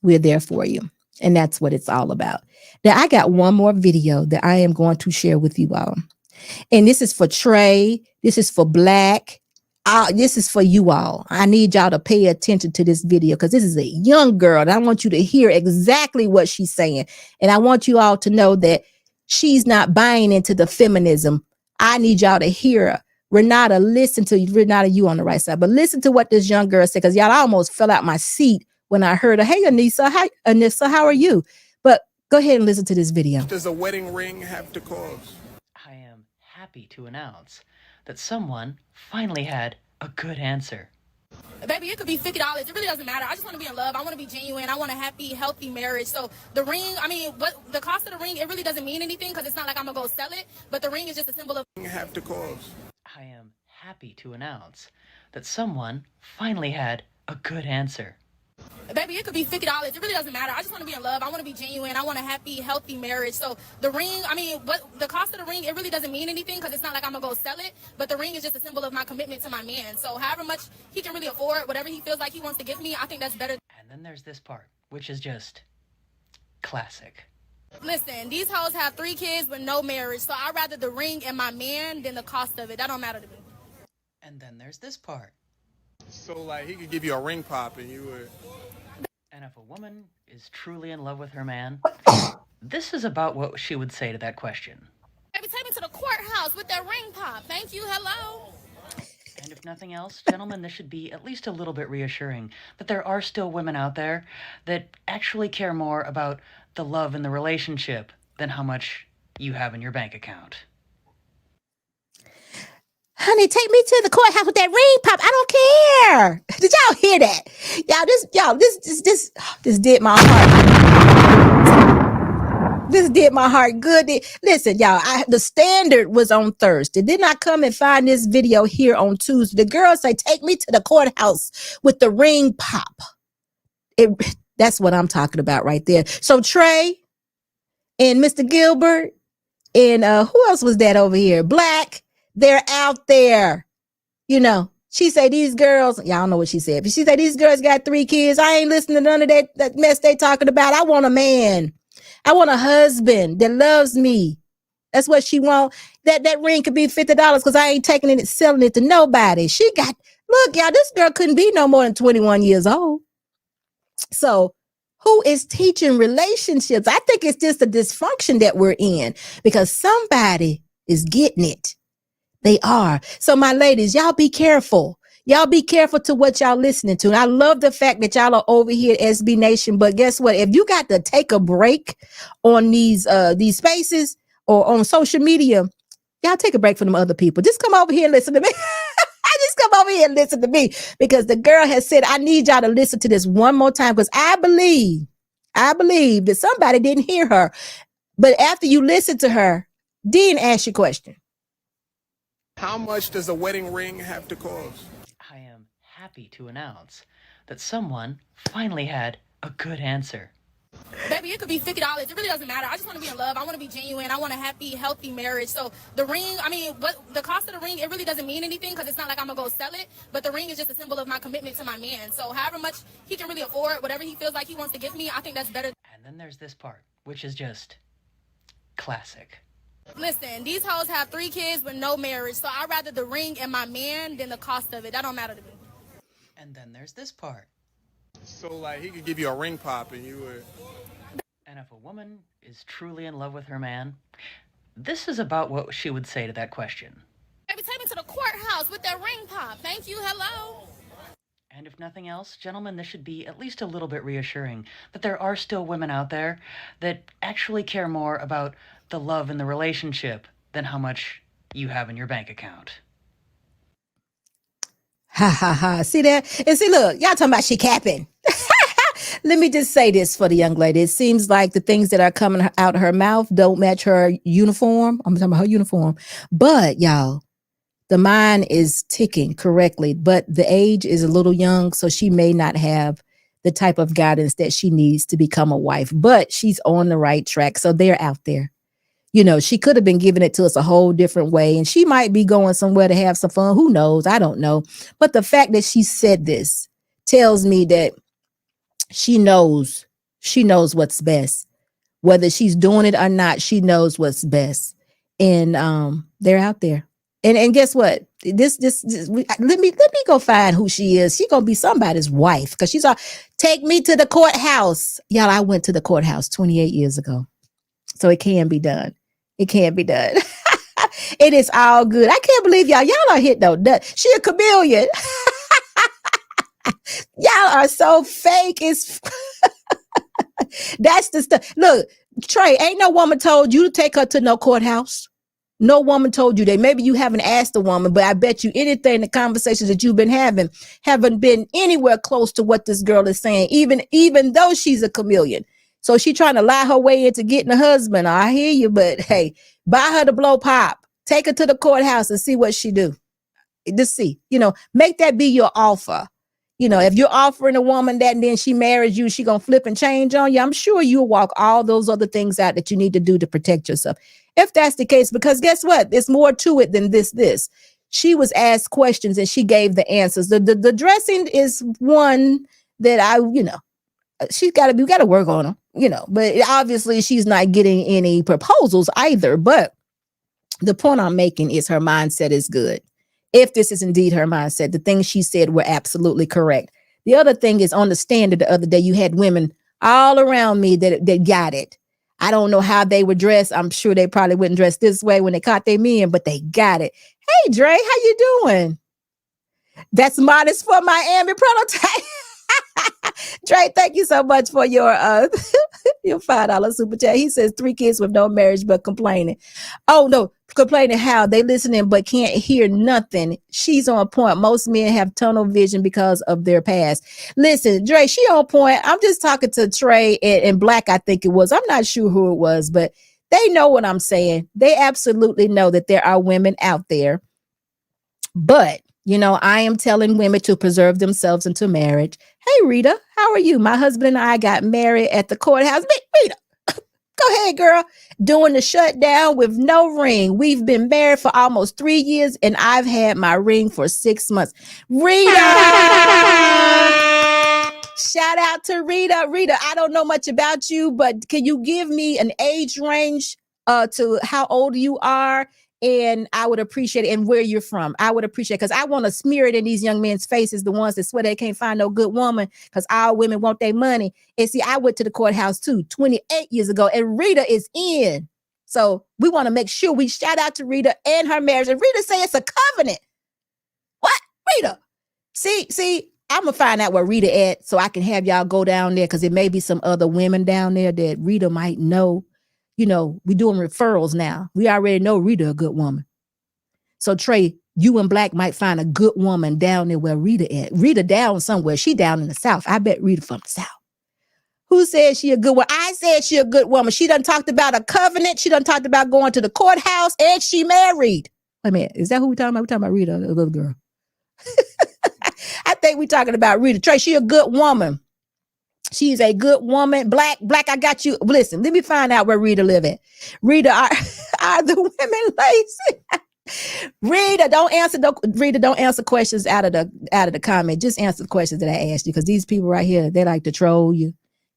we're there for you. And that's what it's all about. Now, I got one more video that I am going to share with you all. And this is for Trey. This is for Black. This is for you all. I need y'all to pay attention to this video because this is a young girl. And I want you to hear exactly what she's saying. And I want you all to know that she's not buying into the feminism. I need y'all to hear her. Renata, listen to you. Renata, you on the right side. But listen to what this young girl said because y'all almost fell out my seat when I heard her. Hey, Anissa. Hi, Anissa. How are you? But go ahead and listen to this video. Does a wedding ring have to cause? I am happy to announce that someone finally had a good answer. Baby, it could be $50. It really doesn't matter. I just want to be in love. I want to be genuine. I want a happy, healthy marriage. So the ring, I mean, what the cost of the ring, it really doesn't mean anything because it's not like I'm going to go sell it. But the ring is just a symbol of Have to cause. I am happy to announce that someone finally had a good answer. Baby, it could be $50. It really doesn't matter. I just want to be in love. I want to be genuine. I want a happy, healthy marriage. So the ring, I mean, what the cost of the ring, it really doesn't mean anything because it's not like I'm going to go sell it. But the ring is just a symbol of my commitment to my man. So however much he can really afford, whatever he feels like he wants to give me, I think that's better. And then there's this part, which is just classic. Listen, these hoes have 3 kids with no marriage. So I'd rather the ring and my man than the cost of it. That don't matter to me. And then there's this part. So like he could give you a ring pop and you would. And if a woman is truly in love with her man, this is about what she would say to that question. Baby, take me to the courthouse with that ring pop. Thank you. Hello. And if nothing else, gentlemen, this should be at least a little bit reassuring that there are still women out there that actually care more about the love in the relationship than how much you have in your bank account. Honey, take me to the courthouse with that ring pop. I don't care. Did y'all hear that? This did my heart. This did my heart good. Listen, y'all, the standard was on Thursday. Did not come and find this video here on Tuesday. The girl say, take me to the courthouse with the ring pop. That's what I'm talking about right there. So Trey and Mr. Gilbert and who else was that over here? Black. They're out there. You know, she said these girls, y'all know what she said, but she said these girls got 3 kids. I ain't listening to none of that mess they talking about. I want a man. I want a husband that loves me. That's what she want. That ring could be $50 because I ain't taking it, selling it to nobody. Look, y'all, this girl couldn't be no more than 21 years old. So who is teaching relationships? I think it's just a dysfunction that we're in because somebody is getting it. They are. So my ladies, y'all be careful. Y'all be careful to what y'all listening to. And I love the fact that y'all are over here at SB Nation. But guess what? If you got to take a break on these spaces or on social media, y'all take a break from them other people. Just come over here and listen to me. Just come over here and listen to me because the girl has said, I need y'all to listen to this one more time because I believe that somebody didn't hear her. But after you listen to her, then ask your question. How much does a wedding ring have to cost? I am happy to announce that someone finally had a good answer. Baby, it could be $50. It really doesn't matter. I just want to be in love. I want to be genuine. I want a happy, healthy marriage. So the ring, but the cost of the ring, it really doesn't mean anything because it's not like I'm going to go sell it. But the ring is just a symbol of my commitment to my man. So however much he can really afford, whatever he feels like he wants to give me, I think that's better. And then there's this part, which is just classic. Listen, these hoes have 3 kids with no marriage. So I'd rather the ring and my man than the cost of it. That don't matter to me. And then there's this part. So like he could give you a ring pop and you would. And if a woman is truly in love with her man, this is about what she would say to that question. Baby, take me to the courthouse with that ring pop. Thank you. Hello. And if nothing else, gentlemen, this should be at least a little bit reassuring that there are still women out there that actually care more about the love in the relationship than how much you have in your bank account. Ha ha ha. See that? And see, look, y'all talking about she capping. Let me just say this for the young lady. It seems like the things that are coming out her mouth don't match her uniform. I'm talking about her uniform. But y'all, the mind is ticking correctly, but the age is a little young, so she may not have the type of guidance that she needs to become a wife, but she's on the right track. So they're out there. You know, she could have been giving it to us a whole different way, and she might be going somewhere to have some fun. Who knows? I don't know. But the fact that she said this tells me that she knows what's best. Whether she's doing it or not, she knows what's best. And they're out there. And guess what? Let me go find who she is. She gonna be somebody's wife because she's all, take me to the courthouse. Y'all, I went to the courthouse 28 years ago. So it can be done. It can be done. It is all good. I can't believe y'all are hit though. She a chameleon. Y'all are so fake. It's that's the stuff. Look, Trey, ain't no woman told you to take her to no courthouse. No woman told you that. Maybe you haven't asked a woman, but I bet you anything, the conversations that you've been having haven't been anywhere close to what this girl is saying, even though she's a chameleon. So she trying to lie her way into getting a husband. I hear you, but hey, buy her the blow pop. Take her to the courthouse and see what she do. Just see, make that be your offer. If you're offering a woman that and then she marries you, she gonna flip and change on you. I'm sure you'll walk all those other things out that you need to do to protect yourself. If that's the case, because guess what? There's more to it than this. She was asked questions and she gave the answers. The dressing is one that we got to work on her, but obviously she's not getting any proposals either. But the point I'm making is her mindset is good. If this is indeed her mindset, the things she said were absolutely correct. The other thing is, on the stand the other day, you had women all around me that got it. I don't know how they were dressed. I'm sure they probably wouldn't dress this way when they caught their men, but they got it. Hey, Dre, how you doing? That's modest for Miami prototype. Dre, thank you so much for your your $5 super chat. He says 3 kids with no marriage but complaining. Oh no, complaining how they listening but can't hear nothing. She's on point. Most men have tunnel vision because of their past. Listen, Dre, she on point. I'm just talking to Trey and Black, I think it was. I'm not sure who it was, but they know what I'm saying. They absolutely know that there are women out there. But you know, I am telling women to preserve themselves into marriage. Hey, Rita, how are you? My husband and I got married at the courthouse. Rita, go ahead, girl. Doing the shutdown with no ring. We've been married for almost 3 years, and I've had my ring for 6 months. Rita! Shout out to Rita. Rita, I don't know much about you, but can you give me an age range to how old you are? And I would appreciate it, and where you're from. I would appreciate it, because I want to smear it in these young men's faces, the ones that swear they can't find no good woman because all women want their money. And see, I went to the courthouse too 28 years ago, and Rita is in. So we want to make sure we shout out to Rita and her marriage. And Rita say it's a covenant. What? Rita? See, I'm going to find out where Rita at so I can have y'all go down there, because there may be some other women down there that Rita might know. You know, we're doing referrals now. We already know Rita a good woman. So Trey, you and Black might find a good woman down there where Rita at. Rita down somewhere. She down in the South. I bet Rita from the South. Who said she a good one? I said she a good woman. She done talked about a covenant. She done talked about going to the courthouse, and she married. Wait a minute. Is that who we talking about? We talking about Rita, the little girl. I think we talking about Rita. Trey, she a good woman. She's a good woman. Black, I got you. Listen, let me find out where Rita live at. Rita, are the women lazy? Rita, don't answer questions out of the comment. Just answer the questions that I asked you, because these people right here, they like to troll you.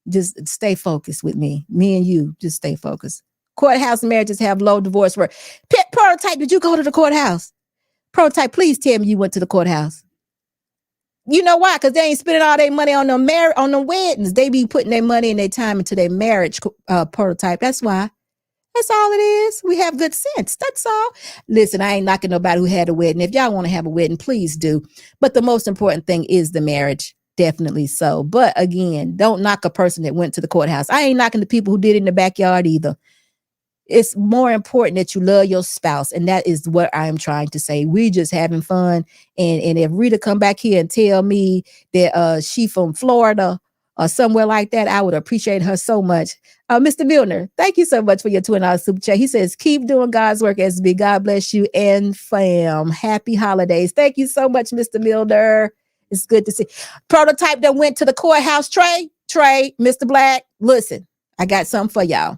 Just stay focused with me. Me and you, just stay focused. Courthouse marriages have low divorce rate. Prototype, did you go to the courthouse? Prototype, please tell me you went to the courthouse. You know why? Because they ain't spending all their money on the weddings. They be putting their money and their time into their marriage. Prototype. That's why. That's all it is. We have good sense. That's all. Listen, I ain't knocking nobody who had a wedding. If y'all want to have a wedding, please do. But the most important thing is the marriage. Definitely so. But again, don't knock a person that went to the courthouse. I ain't knocking the people who did it in the backyard either. It's more important that you love your spouse. And that is what I am trying to say. We just having fun. And if Rita come back here and tell me that she from Florida or somewhere like that, I would appreciate her so much. Mr. Milner, thank you so much for your $20 super chat. He says, keep doing God's work, SB. God bless you and fam. Happy holidays. Thank you so much, Mr. Milner. It's good to see. Prototype that went to the courthouse. Trey, Mr. Black, listen, I got something for y'all.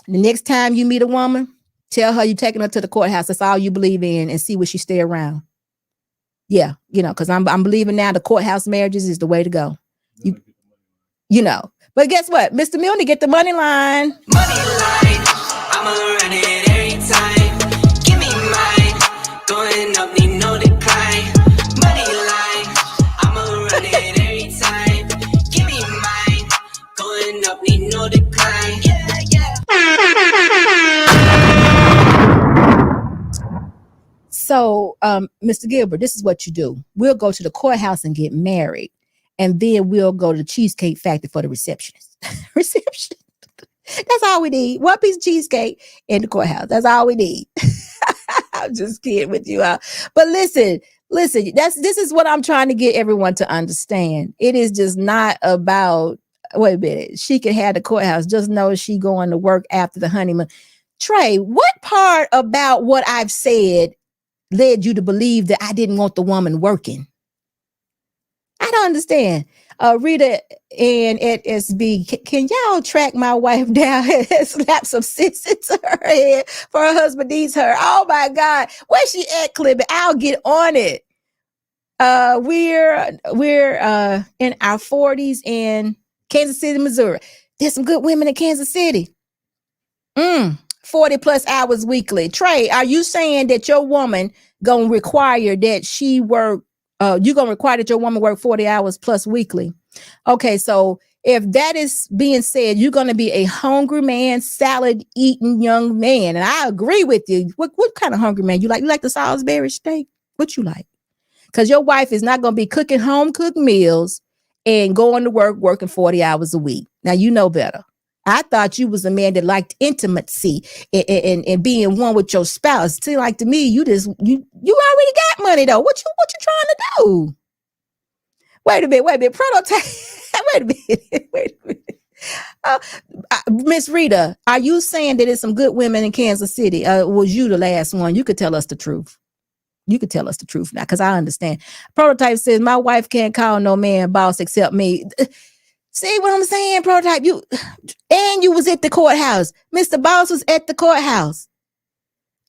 The next time you meet a woman, tell her you're taking her to the courthouse. That's all you believe in, and see what she stay around. Yeah, you know, because I'm believing now the courthouse marriages is the way to go. You know. But guess what? Mr. Milner, get the money line. Money line, I'ma run it every time. Give me mine, going up, need no decline. Money line, I'ma run it every time. Give me mine, going up, need no decline. Yeah. So, Mr. Gilbert, this is what you do. We'll go to the courthouse and get married. And then we'll go to the Cheesecake Factory for the receptionist. Reception. That's all we need. One piece of cheesecake in the courthouse. That's all we need. I'm just kidding with you all. But listen, this is what I'm trying to get everyone to understand. It is just not about, wait a minute, she can have the courthouse. Just know she going to work after the honeymoon. Trey, what part about what I've said led you to believe that I didn't want the woman working? I don't understand. Rita and at SB, can y'all track my wife down and slap some sense into her head for her husband needs her? Oh my God. Where's she at, Clippy? I'll get on it. We're in our 40s in Kansas City, Missouri. There's some good women in Kansas City. 40 plus hours weekly. Trey, are you saying that your woman gonna require that she work, you gonna require that your woman work 40 hours plus weekly? Okay, so if that is being said, you're gonna be a hungry man, salad eating young man. And I agree with you. What kind of hungry man you like? You like the Salisbury steak? What you like? Because your wife is not gonna be cooking home cooked meals and going to work, working 40 hours a week. Now you know better. I thought you was a man that liked intimacy and being one with your spouse. See, like to me, you already got money though. What you trying to do? Wait a minute. Prototype. Wait a minute. Miss Rita, are you saying that there's some good women in Kansas City? Was you the last one? You could tell us the truth. You could tell us the truth now, because I understand. Prototype says my wife can't call no man boss except me. See what I'm saying, Prototype? You was at the courthouse. Mr. Boss was at the courthouse.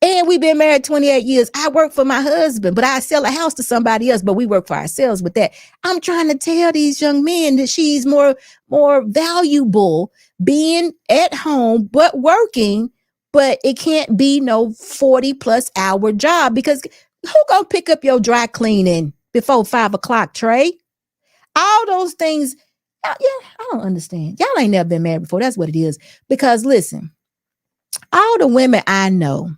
And we've been married 28 years. I work for my husband, but I sell a house to somebody else, but we work for ourselves with that. I'm trying to tell these young men that she's more valuable being at home, but working, but it can't be no 40 plus hour job, because who gonna pick up your dry cleaning before 5 o'clock, Trey? All those things. Yeah, I don't understand. Y'all ain't never been married before. That's what it is. Because listen, all the women I know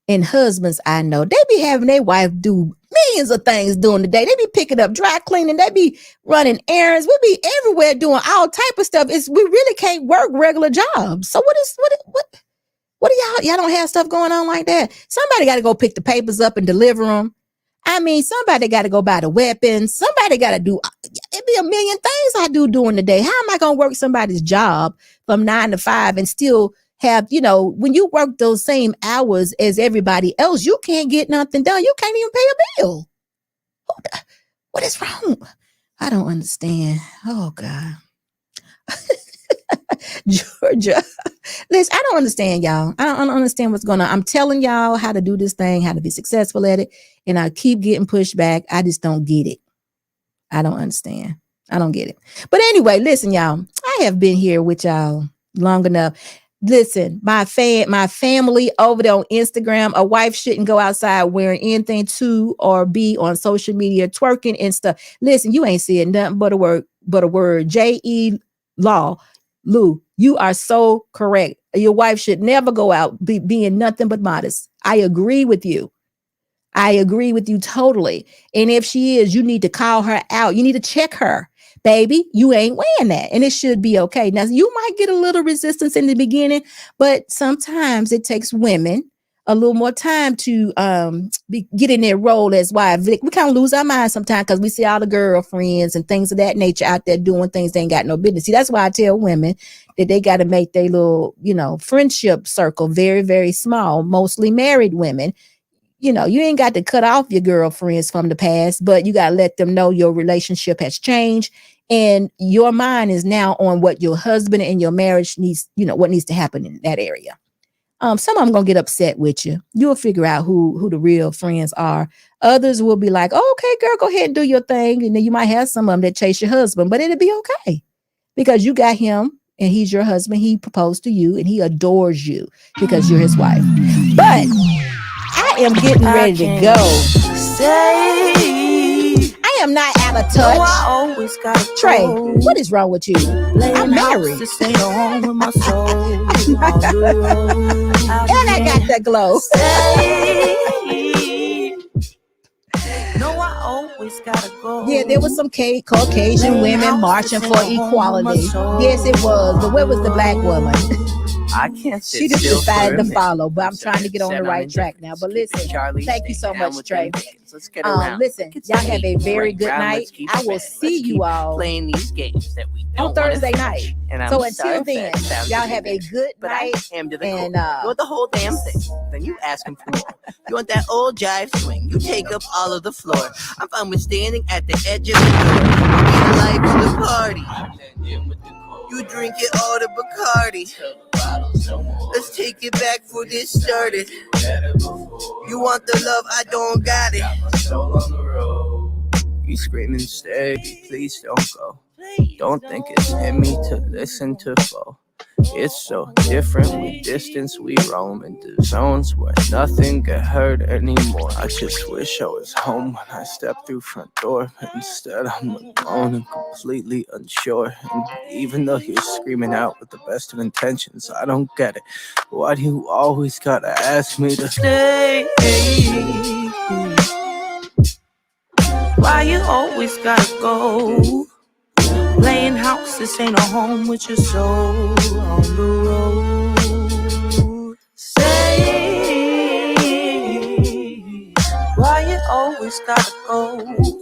and husbands I know, they be having their wife do millions of things during the day. They be picking up dry cleaning. They be running errands. We be everywhere doing all type of stuff. We really can't work regular jobs. So what do y'all don't have stuff going on like that? Somebody got to go pick the papers up and deliver them. I mean, somebody got to go buy the weapons. Somebody got to do, it'd be a million things I do during the day. How am I going to work somebody's job from 9 to 5 and still have, when you work those same hours as everybody else, you can't get nothing done. You can't even pay a bill. What is wrong? I don't understand. Oh, God. Georgia. Listen, I don't understand, y'all. I don't understand what's going on. I'm telling y'all how to do this thing, how to be successful at it. And I keep getting pushed back. I just don't get it. I don't understand. I don't get it. But anyway, listen, y'all. I have been here with y'all long enough. Listen, my family over there on Instagram, a wife shouldn't go outside wearing anything to or be on social media twerking and stuff. Listen, you ain't seeing nothing but a word. J.E. Lou, you are so correct. Your wife should never go out being nothing but modest. I agree with you. I agree with you totally. And if she is, you need to call her out. You need to check her. Baby, you ain't wearing that. And it should be okay. Now, you might get a little resistance in the beginning, but sometimes it takes women a little more time to get in their role as wives. We kind of lose our minds sometimes because we see all the girlfriends and things of that nature out there doing things they ain't got no business. See, that's why I tell women that they got to make their little, friendship circle very, very small, mostly married women. You ain't got to cut off your girlfriends from the past, but you got to let them know your relationship has changed and your mind is now on what your husband and your marriage needs, what needs to happen in that area. Some of them gonna get upset with you. You'll figure out who the real friends are. Others will be like, oh, okay, girl, go ahead and do your thing. And then you might have some of them that chase your husband, but it'll be okay because you got him and he's your husband. He proposed to you and he adores you because you're his wife. But I am getting ready to go. I am not out of touch. I always gotta Trey, what is wrong with you? I'm married. And I got that glow. Yeah, there was some Caucasian women marching for equality. Yes, it was. But where was the black woman? I can't sit She just still decided for a to follow, but I'm trying to get on the right track now. But listen, thank you so much, Trey. Let's get around. Listen, y'all have a very good night. I will see you all playing these games that we on Thursday night. And so until then, y'all have a good night. And you want the whole damn thing. Then you ask him for more. You want that old jive swing. You take up all of the floor. I'm fine with standing at the edge of the door. You light of the party. You drink it all the Bacardi. Let's take it back for this started. You want the love, I don't got it. You screaming steady, please don't go. Don't think it's in me to listen to foe. It's so different with distance. We roam into zones where nothing get hurt anymore. I just wish I was home when I stepped through front door, but instead I'm alone and completely unsure. And even though you're screaming out with the best of intentions, I don't get it. Why do you always gotta ask me to stay? Why you always gotta go? Playing house, this ain't a home with your soul on the road. Say, why you always gotta go?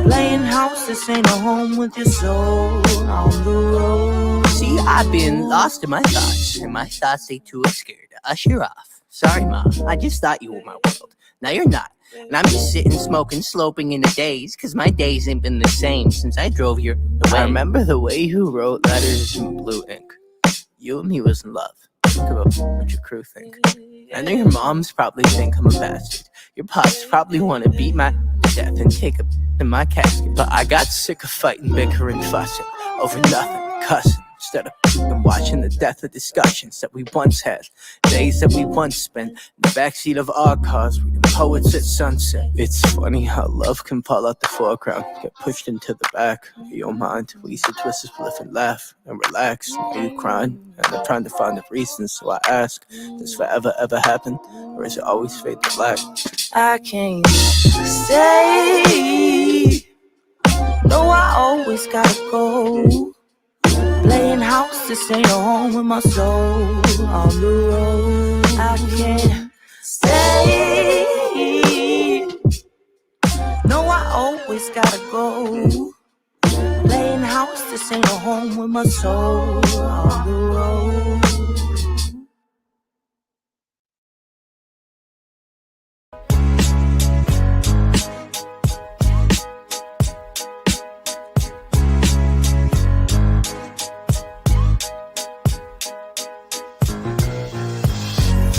Playing house, this ain't a home with your soul on the road. See, I've been lost in my thoughts, and my thoughts they too scared to usher off. Sorry, Mom, I just thought you were my world. Now you're not. And I'm just sitting, smoking, sloping in the days, cause my days ain't been the same since I drove here away. I remember the way you wrote letters in blue ink. You and me was in love. Think about what your crew think. I know your moms probably think I'm a bastard. Your pops probably want to beat my death and take a in my casket. But I got sick of fighting, bickering, fussing over nothing, cussing. Instead of watching the death of discussions that we once had, days that we once spent in the backseat of our cars, reading poets at sunset. It's funny how love can fall out the foreground, get pushed into the back of your mind. We used to twist a spliff and laugh and relax. Now you crying, and I'm trying to find the reasons. So I ask, does forever ever happen, or is it always fade to black? I can't stay. No, I always gotta go. Playing house, this ain't a home with my soul on the road. I can't stay. No, I always gotta go. Playing house, this ain't a home with my soul on the road.